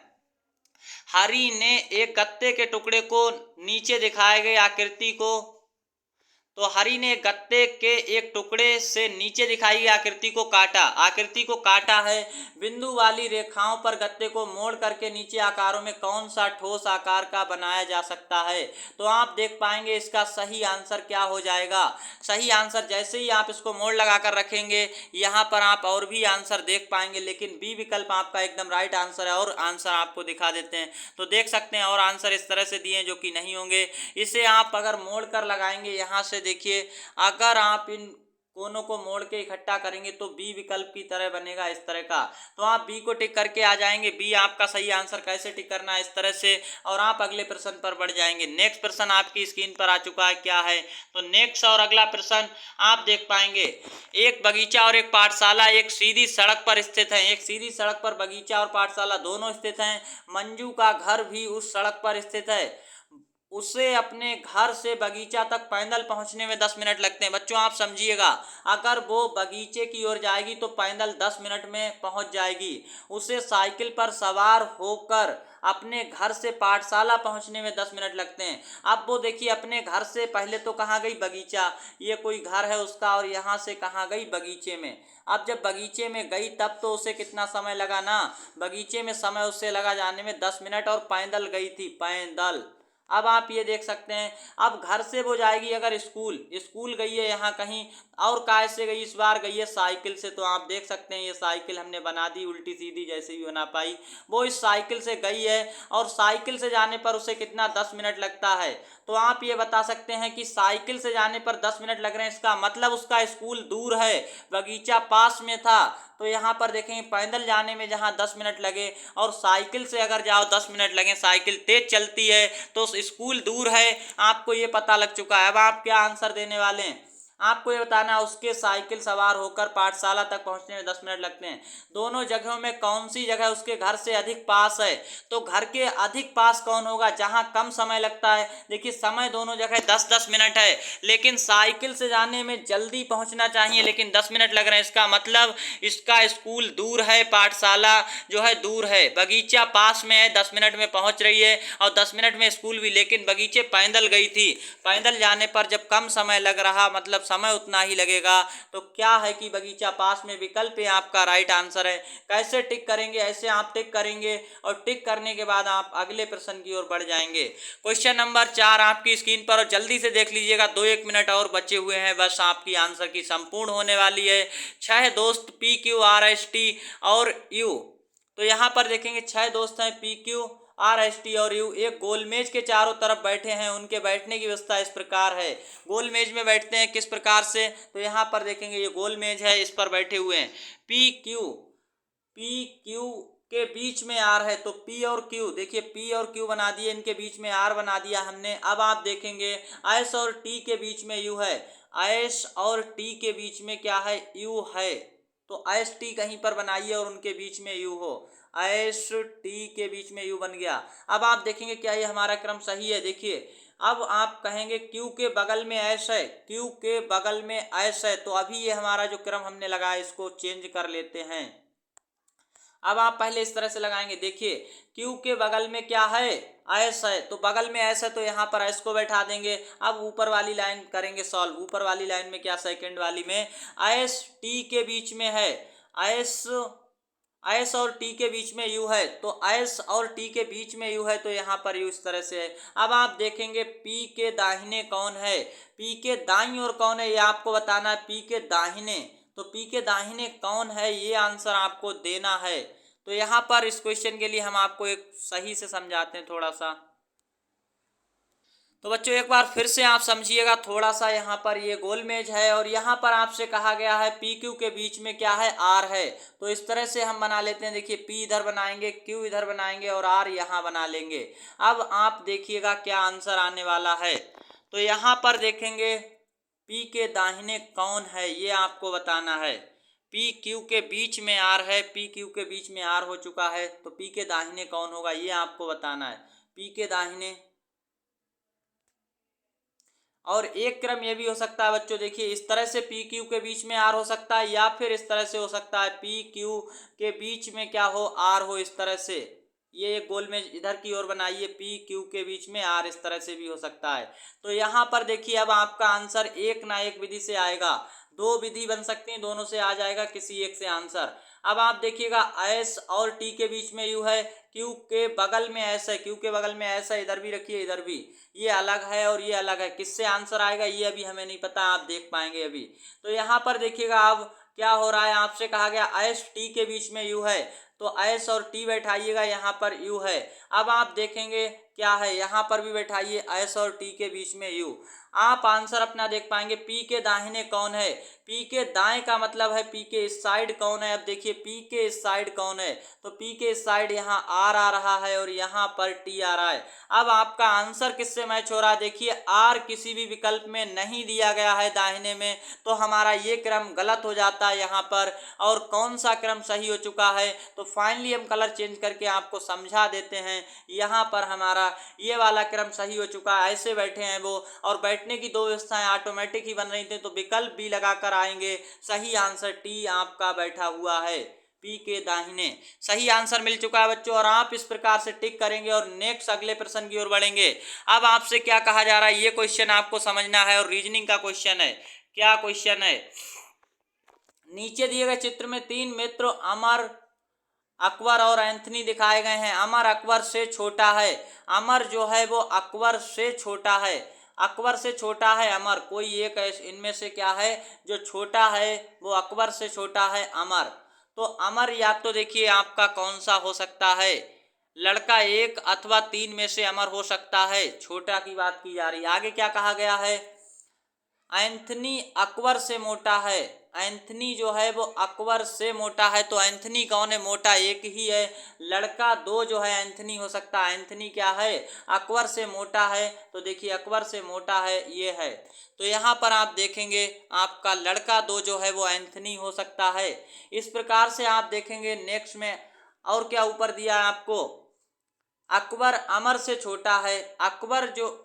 हरि ने एक गत्ते के टुकड़े को नीचे दिखाए गए आकृति को, तो हरि ने गत्ते के एक टुकड़े से नीचे दिखाई गई आकृति को काटा, आकृति को काटा है। बिंदु वाली रेखाओं पर गत्ते को मोड़ करके नीचे आकारों में कौन सा ठोस आकार का बनाया जा सकता है, तो आप देख पाएंगे इसका सही आंसर क्या हो जाएगा। सही आंसर जैसे ही आप इसको मोड़ लगाकर रखेंगे यहाँ पर आप और भी आंसर देख पाएंगे, लेकिन बी विकल्प आपका एकदम राइट आंसर है। और आंसर आपको दिखा देते हैं तो देख सकते हैं, और आंसर इस तरह से दिए हैं जो कि नहीं होंगे। इसे आप अगर मोड़ कर लगाएंगे यहाँ से, देखिए अगर आप इन कोनों को मोड़ के इकट्ठा करेंगे तो बी विकल्प की तरह बनेगा, इस तरह का। तो आप बी को टिक करके आ जाएंगे, बी आपका सही आंसर। कैसे टिक करना है, इस तरह से, और आप अगले प्रश्न पर बढ़ जाएंगे। नेक्स्ट प्रश्न आपकी स्क्रीन पर आ चुका है, क्या है, तो नेक्स्ट और अगला प्रश्न आप देख पाएंगे। एक बगीचा और एक पाठशाला एक सीधी सड़क पर स्थित है, एक सीधी सड़क पर बगीचा और पाठशाला दोनों स्थित हैं। मंजू का घर भी उस सड़क पर स्थित है, उसे अपने घर से बगीचा तक पैदल पहुंचने में 10 मिनट लगते हैं। बच्चों आप समझिएगा, अगर वो बगीचे की ओर जाएगी तो पैदल 10 मिनट में पहुंच जाएगी। उसे साइकिल पर सवार होकर अपने घर से पाठशाला पहुंचने में 10 मिनट लगते हैं। अब वो देखिए अपने घर से पहले तो कहाँ गई, बगीचा, ये कोई घर है उसका, और यहाँ से कहाँ गई, बगीचे में। अब जब बगीचे में गई तब तो उसे कितना समय लगा ना, बगीचे में समय उसे लगा जाने में 10 मिनट, और पैदल गई थी, पैदल। अब आप ये देख सकते हैं, अब घर से वो जाएगी अगर स्कूल, स्कूल गई है यहाँ कहीं, और काय से गई, इस बार गई है साइकिल से। तो आप देख सकते हैं ये साइकिल हमने बना दी उल्टी सीधी, जैसे भी बना पाई। वो इस साइकिल से गई है, और साइकिल से जाने पर उसे कितना 10 मिनट लगता है। तो आप ये बता सकते हैं कि साइकिल से जाने पर 10 मिनट लग रहे हैं, इसका मतलब उसका स्कूल दूर है, बगीचा पास में था। तो यहाँ पर देखेंगे पैदल जाने में जहाँ 10 मिनट लगे, और साइकिल से अगर जाओ 10 मिनट लगे, साइकिल तेज चलती है तो स्कूल दूर है, आपको ये पता लग चुका है। अब आप क्या आंसर देने वाले हैं, आपको ये बताना है उसके साइकिल सवार होकर पाठशाला तक पहुंचने में 10 मिनट लगते हैं। दोनों जगहों में कौन सी जगह उसके घर से अधिक पास है, तो घर के अधिक पास कौन होगा, जहां कम समय लगता है। देखिए समय दोनों जगह 10-10 मिनट है, लेकिन साइकिल से जाने में जल्दी पहुंचना चाहिए, लेकिन 10 मिनट लग रहे हैं। इसका मतलब इसका स्कूल दूर है, पाठशाला जो है दूर है, बगीचा पास में है, 10 मिनट में पहुंच रही है, और 10 मिनट में स्कूल भी, लेकिन बगीचे पैदल गई थी। पैदल जाने पर जब कम समय लग रहा, मतलब समय उतना ही लगेगा। तो क्या है कि बगीचा पास में, विकल्प है आपका राइट आंसर है। कैसे टिक करेंगे, ऐसे आप टिक करेंगे, और टिक करने के बाद आप अगले प्रश्न की ओर बढ़ जाएंगे। क्वेश्चन नंबर 4 आपकी स्क्रीन पर, और जल्दी से देख लीजिएगा, 2-1 मिनट और बचे हुए हैं, बस आपकी आंसर की संपूर्ण होने वाली है। 6 दोस्त PQRST और यू, तो यहाँ पर देखेंगे 6 दोस्त हैं PQRST और यू, एक गोल मेज के चारों तरफ बैठे हैं। उनके बैठने की व्यवस्था इस प्रकार है। गोल मेज में बैठते हैं किस प्रकार से, तो यहाँ पर देखेंगे ये गोल मेज है, इस पर बैठे हुए हैं। PQ के बीच में R है, तो P और Q, देखिए P और Q बना दिए, इनके बीच में R बना दिया हमने। अब आप देखेंगे S और T के बीच में U है, S और T के बीच में क्या है, U है। तो ST कहीं पर बनाइए और उनके बीच में U हो, ST के बीच में U बन गया। अब आप देखेंगे क्या ये हमारा क्रम सही है। देखिए अब आप कहेंगे Q के बगल में S है, Q के बगल में S है, तो अभी ये हमारा जो क्रम हमने लगाया इसको चेंज कर लेते हैं। अब आप पहले इस तरह से लगाएंगे, देखिए Q के बगल में क्या है, S है, तो बगल में S है तो यहाँ पर S को बैठा देंगे। अब ऊपर वाली लाइन करेंगे सॉल्व, ऊपर वाली लाइन में क्या, सेकंड वाली में S T के बीच में है, S एस और टी के बीच में यू है, तो एस और टी के बीच में यू है, तो यहाँ पर यू इस तरह से है। अब आप देखेंगे पी के दाहिने कौन है, पी के दाईं ओर कौन है, ये आपको बताना है। पी के दाहिने, तो पी के दाहिने कौन है, ये आंसर आपको देना है। तो यहाँ पर इस क्वेश्चन के लिए हम आपको एक सही से समझाते हैं थोड़ा सा। तो बच्चों एक बार फिर से आप समझिएगा थोड़ा सा, यहाँ पर ये गोल मेज है और यहाँ पर आपसे कहा गया है पी क्यू के बीच में क्या है, आर है। तो इस तरह से हम बना लेते हैं। देखिए पी इधर बनाएंगे, क्यू इधर बनाएंगे और आर यहाँ बना लेंगे। अब आप देखिएगा क्या आंसर आने वाला है। तो यहाँ पर देखेंगे पी के दाहिने कौन है, ये आपको बताना है। पी क्यू के बीच में आर है, पी क्यू के बीच में आर हो चुका है, तो पी के दाहिने कौन होगा, ये आपको बताना है। पी के दाहिने, और एक क्रम ये भी हो सकता है बच्चों, देखिए इस तरह से पी क्यू के बीच में आर हो सकता है, या फिर इस तरह से हो सकता है पी क्यू के बीच में क्या हो, आर हो, इस तरह से। ये एक गोल में इधर की ओर बनाइए, पी क्यू के बीच में आर, इस तरह से भी हो सकता है। तो यहाँ पर देखिए अब आपका आंसर एक ना एक विधि से आएगा, दो विधि बन सकती हैं, दोनों से आ जाएगा किसी एक से आंसर। अब आप देखिएगा एस और टी के बीच में यू है, क्यू के बगल में एस है, क्यू के बगल में एस है, इधर भी रखिए इधर भी, ये अलग है और ये अलग है। किससे आंसर आएगा ये अभी हमें नहीं पता, आप देख पाएंगे अभी। तो यहाँ पर देखिएगा अब क्या हो रहा है, आपसे कहा गया एस टी के बीच में यू है, तो एस और टी बैठाइएगा, यहाँ पर यू है। अब आप देखेंगे क्या है, यहाँ पर भी बैठाइए एस और टी के बीच में यू। आप आंसर अपना देख पाएंगे। पी के दाहिने कौन है, पी के दाएं का मतलब है पी के इस साइड कौन है। अब देखिए पी के इस साइड कौन है, तो पी के इस साइड यहाँ आर आ रहा है और यहाँ पर टी आ रहा है। अब आपका आंसर किससे मैच हो रहा है, देखिए आर किसी भी विकल्प में नहीं दिया गया है दाहिने में, तो हमारा ये क्रम गलत हो जाता है यहाँ पर। और कौन सा क्रम सही हो चुका है, तो फाइनली हम कलर चेंज करके आपको समझा देते हैं। यहाँ पर हमारा ये वाला क्रम सही हो चुका है, ऐसे बैठे हैं वो, और बैठने की दो व्यवस्थाएं ऑटोमेटिक ही बन रही थी, तो विकल्प भी लगाकर आएंगे। सही आंसर टी आपका बैठा हुआ है, पी के दाहिने। सही आंसर मिल चुका है बच्चों, और आप इस प्रकार से टिक करेंगे और नेक्स्ट अगले प्रश्न की ओर बढ़ेंगे। अब आपसे क्या कहा जा रहा है, ये क्वेश्चन आपको समझना है और रीजनिंग का क्वेश्चन है। क्या क्वेश्चन है, नीचे दिए गए चित्र में तीन मित्र अमर, अकबर और एंथनी दिखाए गए हैं। अमर अकबर से छोटा है, अमर जो है वो अकबर से छोटा है, अकबर से छोटा है अमर। कोई एक इनमें से क्या है जो छोटा है, वो अकबर से छोटा है अमर। तो अमर या तो देखिए आपका कौन सा हो सकता है, लड़का एक अथवा तीन में से अमर हो सकता है, छोटा की बात की जा रही है। आगे क्या कहा गया है, एंथनी अकबर से मोटा है, एंथनी जो है वो अकबर से मोटा है। तो एंथनी कौन है, मोटा एक ही है। लड़का दो जो है एंथनी हो सकता है, एंथनी क्या है, अकबर से मोटा है। तो देखिए अकबर से मोटा है, ये है। तो यहाँ पर आप देखेंगे आपका लड़का दो जो है वो एंथनी हो सकता है। इस प्रकार से आप देखेंगे नेक्स्ट में और क्या ऊपर दिया है आपको, अकबर अमर से छोटा है, अकबर जो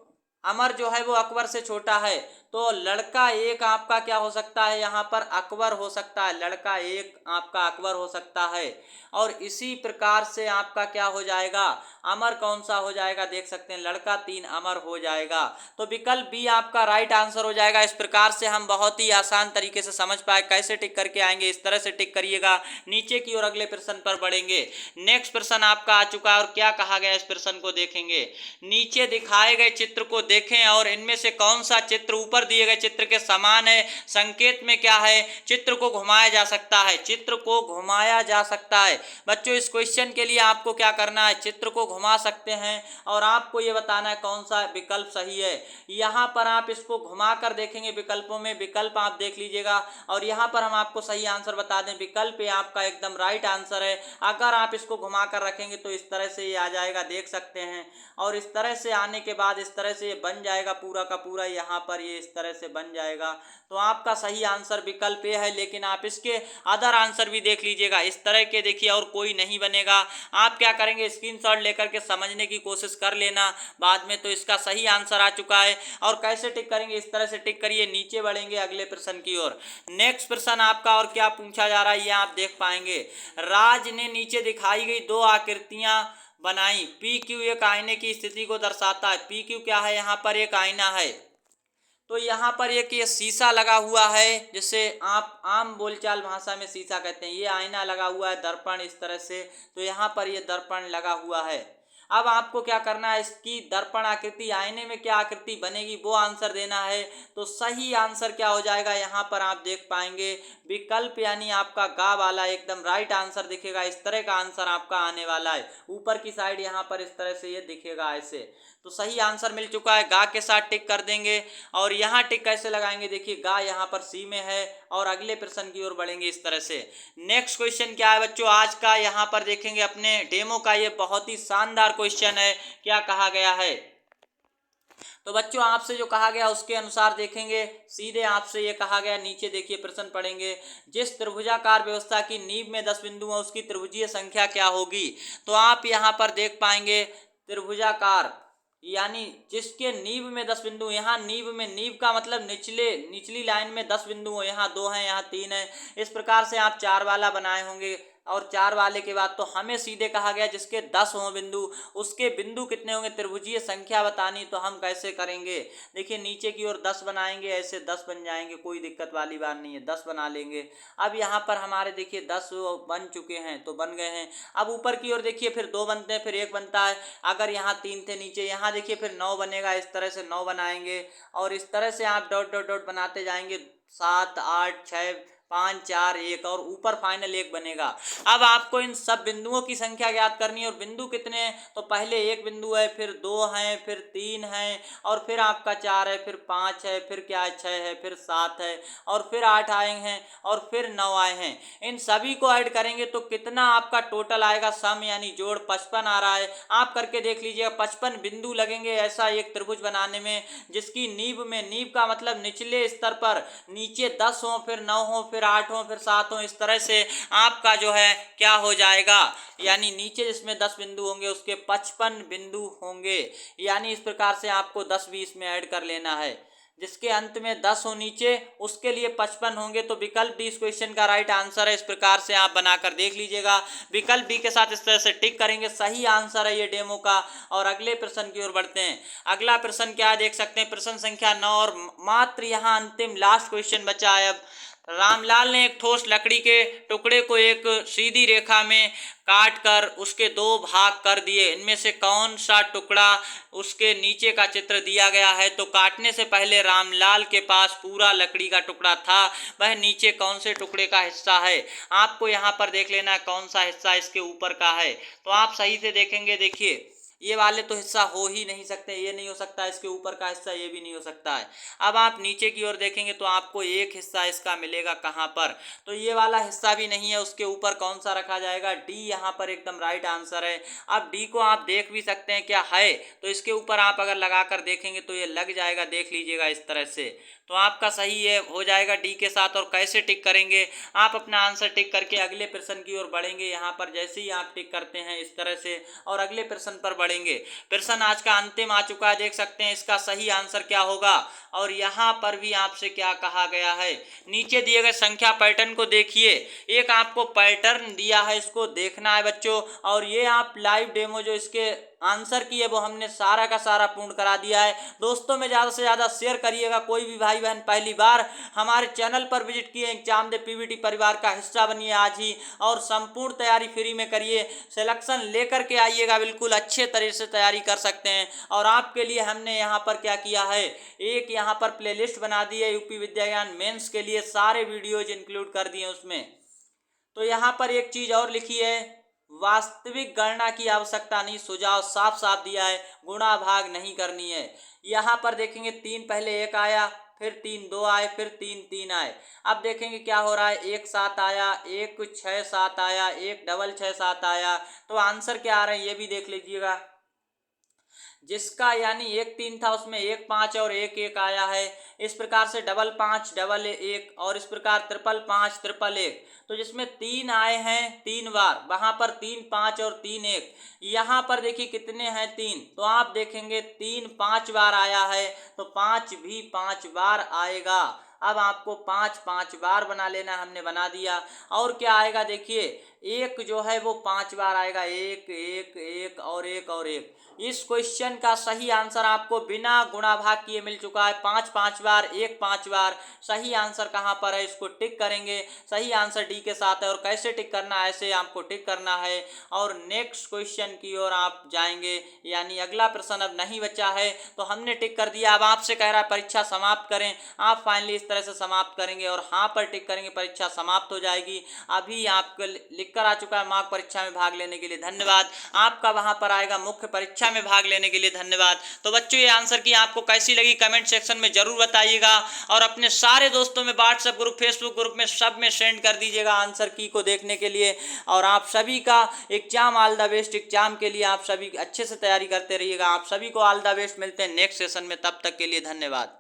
अमर जो है वो अकबर से छोटा है। तो लड़का एक आपका क्या हो सकता है, यहाँ पर अकबर हो सकता है, लड़का एक आपका अकबर हो सकता है। और इसी प्रकार से आपका क्या हो जाएगा, अमर कौन सा हो जाएगा, देख सकते हैं लड़का तीन अमर हो जाएगा। तो विकल्प बी आपका राइट आंसर हो जाएगा। इस प्रकार से हम बहुत ही आसान तरीके से समझ पाए। कैसे टिक करके आएंगे, इस तरह से टिक करिएगा, नीचे की ओर अगले प्रश्न पर बढ़ेंगे। नेक्स्ट प्रश्न आपका आ चुका है और क्या कहा गया, इस प्रश्न को देखेंगे। नीचे दिखाए गए चित्र को देखें और इनमें से कौन सा चित्र ऊपर दिए गए चित्र के समान है। संकेत में क्या है, चित्र को घुमाया जा सकता है, चित्र को घुमाया जा सकता है। बच्चों इस क्वेश्चन के लिए आपको क्या करना है, चित्र को घुमा सकते हैं और आपको ये बताना है कौन सा विकल्प सही है। यहाँ पर आप इसको घुमा कर देखेंगे, विकल्पों में विकल्प आप देख लीजिएगा और यहाँ पर हम आपको सही आंसर बता दें, विकल्प ये आपका एकदम राइट आंसर है। अगर आप इसको घुमा कर रखेंगे तो इस तरह से ये आ जाएगा, देख सकते हैं। और इस तरह से आने के बाद इस तरह से ये बन जाएगा पूरा का पूरा, यहाँ पर ये इस तरह से बन जाएगा। तो आपका सही आंसर विकल्प ए है, लेकिन आप इसके अदर आंसर भी देख लीजिएगा। इस तरह के देखिए और कोई नहीं बनेगा। आप क्या करेंगे, स्क्रीनशॉट लेकर के समझने की कोशिश कर लेना बाद में। तो इसका सही आंसर आ चुका है। और कैसे टिक करेंगे, इस तरह से टिक करिए, नीचे बढ़ेंगे अगले प्रश्न की ओर। नेक्स्ट प्रश्न आपका और क्या पूछा जा रहा है ये आप देख पाएंगे। राज ने नीचे दिखाई गई दो आकृतियां बनाई। पी क्यू एक आईने की स्थिति को दर्शाता है। पी क्यू क्या है, यहाँ पर एक आईना है। तो यहाँ पर एक ये शीशा लगा हुआ है, जिसे आप आम बोलचाल भाषा में शीशा कहते हैं। ये आईना लगा हुआ है, दर्पण इस तरह से। तो यहाँ पर ये दर्पण लगा हुआ है। अब आपको क्या करना है, इसकी दर्पण आकृति, आईने में क्या आकृति बनेगी वो आंसर देना है। तो सही आंसर क्या हो जाएगा, यहाँ पर आप देख पाएंगे विकल्प, यानी आपका गा वाला एकदम राइट आंसर दिखेगा। इस तरह का आंसर आपका आने वाला है। ऊपर की साइड यहाँ पर इस तरह से ये दिखेगा ऐसे। तो सही आंसर मिल चुका है, गा के साथ टिक कर देंगे। और यहाँ टिक कैसे लगाएंगे, देखिए गा यहाँ पर सी में है और अगले प्रश्न की ओर बढ़ेंगे इस तरह से। नेक्स्ट क्वेश्चन क्या है बच्चों आज का, यहाँ पर देखेंगे अपने डेमो का, ये बहुत ही शानदार क्वेश्चन है। क्या कहा गया है, तो बच्चों आपसे जो कहा गया उसके अनुसार देखेंगे। सीधे आपसे ये कहा गया, नीचे देखिए प्रश्न पढ़ेंगे। जिस त्रिभुजाकार व्यवस्था की नींव में 10 बिंदु है उसकी त्रिभुजीय संख्या क्या होगी। तो आप यहाँ पर देख पाएंगे त्रिभुजाकार, यानी जिसके नींव में 10 बिंदु, यहाँ नींव में, नींव का मतलब निचली लाइन में 10 बिंदु हो, यहाँ 2 हैं, यहाँ 3 है। इस प्रकार से आप 4 वाला बनाए होंगे। और 4 वाले के बाद तो हमें सीधे कहा गया जिसके 10 हों बिंदु, उसके बिंदु कितने होंगे, त्रिभुजीय संख्या बतानी। तो हम कैसे करेंगे, देखिए नीचे की ओर 10 बनाएंगे, ऐसे 10 बन जाएंगे, कोई दिक्कत वाली बात नहीं है, 10 बना लेंगे। अब यहाँ पर हमारे देखिए 10 बन चुके हैं, तो बन गए हैं। अब ऊपर की ओर देखिए फिर 2 बनते हैं, फिर 1 बनता है। अगर यहाँ 3 थे नीचे, यहाँ देखिए फिर 9 बनेगा, इस तरह से 9 बनाएंगे। और इस तरह से आप डॉट डॉट डॉट बनाते जाएंगे, 7 8 6 5 4 1, और ऊपर फाइनल 1 बनेगा। अब आपको इन सब बिंदुओं की संख्या ज्ञात करनी है। और बिंदु कितने हैं, तो पहले 1 बिंदु है, फिर 2 हैं, फिर 3 हैं, और फिर आपका 4 है, फिर 5 है, फिर क्या है 6 है, फिर 7 है, और फिर 8 आए हैं, और फिर 9 आए हैं। इन सभी को ऐड करेंगे तो कितना आपका टोटल आएगा, सम यानी जोड़ 55 आ रहा है। आप करके देख लीजिएगा, 55 बिंदु लगेंगे ऐसा एक त्रिभुज बनाने में, जिसकी नींव में, नींव का मतलब निचले स्तर पर, नीचे 10 हो, फिर 9 हो, फिर 8 हो, फिर 7 हो। इस तरह से आपका जो है क्या हो जाएगा, यानी नीचे जिसमें 10 बिंदु होंगे उसके 55 बिंदु होंगे। यानी इस प्रकार से आपको 10 भी इसमें ऐड कर लेना है। जिसके अंत में 10 हो नीचे, उसके लिए 55 होंगे। तो विकल्प डी इस क्वेश्चन का राइट आंसर है। इस प्रकार से आप बनाकर देख लीजिएगा। विकल्प डी के साथ इस तरह से टिक करेंगे, सही आंसर है ये डेमो का। और अगले प्रश्न की ओर बढ़ते हैं। अगला प्रश्न क्या है देख सकते हैं, प्रश्न संख्या 9, और मात्र यहाँ अंतिम लास्ट क्वेश्चन बचा है। अब रामलाल ने एक ठोस लकड़ी के टुकड़े को एक सीधी रेखा में काट कर उसके 2 भाग कर दिए। इनमें से कौन सा टुकड़ा, उसके नीचे का चित्र दिया गया है। तो काटने से पहले रामलाल के पास पूरा लकड़ी का टुकड़ा था, वह नीचे कौन से टुकड़े का हिस्सा है। आपको यहाँ पर देख लेना है कौन सा हिस्सा इसके ऊपर का है। तो आप सही से देखेंगे, देखिए ये वाले तो हिस्सा हो ही नहीं सकते, ये नहीं हो सकता, इसके ऊपर का हिस्सा ये भी नहीं हो सकता है। अब आप नीचे की ओर देखेंगे तो आपको एक हिस्सा इसका मिलेगा, कहाँ पर, तो ये वाला हिस्सा भी नहीं है। उसके ऊपर कौन सा रखा जाएगा, डी यहाँ पर एकदम राइट आंसर है। अब डी को आप देख भी सकते हैं क्या है, तो इसके ऊपर आप अगर लगा कर देखेंगे तो ये लग जाएगा, देख लीजिएगा इस तरह से। तो आपका सही है, हो जाएगा डी के साथ। और कैसे टिक करेंगे, आप अपना आंसर टिक करके अगले प्रश्न की ओर बढ़ेंगे। यहाँ पर जैसे ही आप टिक करते हैं इस तरह से, और अगले प्रश्न पर बढ़ेंगे। प्रश्न आज का अंतिम आ चुका है, देख सकते हैं इसका सही आंसर क्या होगा। और यहाँ पर भी आपसे क्या कहा गया है, नीचे दिए गए संख्या पैटर्न को देखिए। एक आपको पैटर्न दिया है, इसको देखना है बच्चों। और ये आप लाइव डेमो जो इसके आंसर की है वो हमने सारा का सारा पूर्ण करा दिया है। दोस्तों में ज़्यादा से ज़्यादा शेयर करिएगा। कोई भी भाई बहन पहली बार हमारे चैनल पर विजिट किए, एग्जाम दे पीवीटी परिवार का हिस्सा बनिए आज ही, और संपूर्ण तैयारी फ्री में करिए। सिलेक्शन लेकर के आइएगा, बिल्कुल अच्छे तरह से तैयारी कर सकते हैं। और आपके लिए हमने यहाँ पर क्या किया है, एक यहाँ पर प्लेलिस्ट बना दी है यूपी विद्याज्ञान मेंस के लिए, सारे वीडियोज इंक्लूड कर दिए उसमें। तो यहाँ पर एक चीज़ और लिखी है, वास्तविक गणना की आवश्यकता नहीं, सुझाव साफ साफ दिया है, गुणा भाग नहीं करनी है। यहाँ पर देखेंगे 3 पहले 1 आया, फिर 3 2 आए, फिर 3 3 आए। अब देखेंगे क्या हो रहा है, 1 7 आया, 1 6 7 आया, 1 डबल 6 7 आया। तो आंसर क्या आ रहा है ये भी देख लीजिएगा। जिसका यानी 1 3 था उसमें 1 5 और 1 1 आया है। इस प्रकार से डबल 5 डबल 1, और इस प्रकार ट्रिपल 5 ट्रिपल 1। तो जिसमें 3 आए हैं 3 बार, वहां पर 3 5 और 3 1। यहाँ पर देखिए कितने हैं 3, तो आप देखेंगे 3 5 बार आया है, तो 5 भी 5 बार आएगा। अब आपको 5 बार बना लेना, हमने बना दिया। और क्या आएगा देखिए, एक जो है वो 5 बार आएगा, एक एक एक और एक और एक। इस क्वेश्चन का सही आंसर आपको बिना गुणा भाग किए मिल चुका है, 5 बार, एक 5 बार। सही आंसर कहाँ पर है, इसको टिक करेंगे। सही आंसर डी के साथ है। और कैसे टिक करना है, ऐसे आपको टिक करना है और नेक्स्ट क्वेश्चन की ओर आप जाएंगे, यानी अगला प्रश्न अब नहीं बचा है, तो हमने टिक कर दिया। अब आपसे कह रहा है परीक्षा समाप्त करें, आप फाइनली इस तरह से समाप्त करेंगे और हाँ पर टिक करेंगे, परीक्षा समाप्त हो जाएगी। अभी आपको लिख कर आ चुका है मार्क परीक्षा में भाग लेने के लिए धन्यवाद, आपका वहां पर आएगा मुख्य परीक्षा में भाग लेने के लिए धन्यवाद। तो बच्चों, ये आंसर की आपको कैसी लगी कमेंट सेक्शन में जरूर बताइएगा और अपने सारे दोस्तों में व्हाट्सएप ग्रुप, फेसबुक ग्रुप में सब में सेंड कर दीजिएगा आंसर की को देखने के लिए। और आप सभी का exam all the best. Exam के लिए आप सभी अच्छे से तैयारी करते रहिएगा। आप सभी को ऑल द बेस्ट। मिलते हैं नेक्स्ट सेशन में, तब तक के लिए धन्यवाद।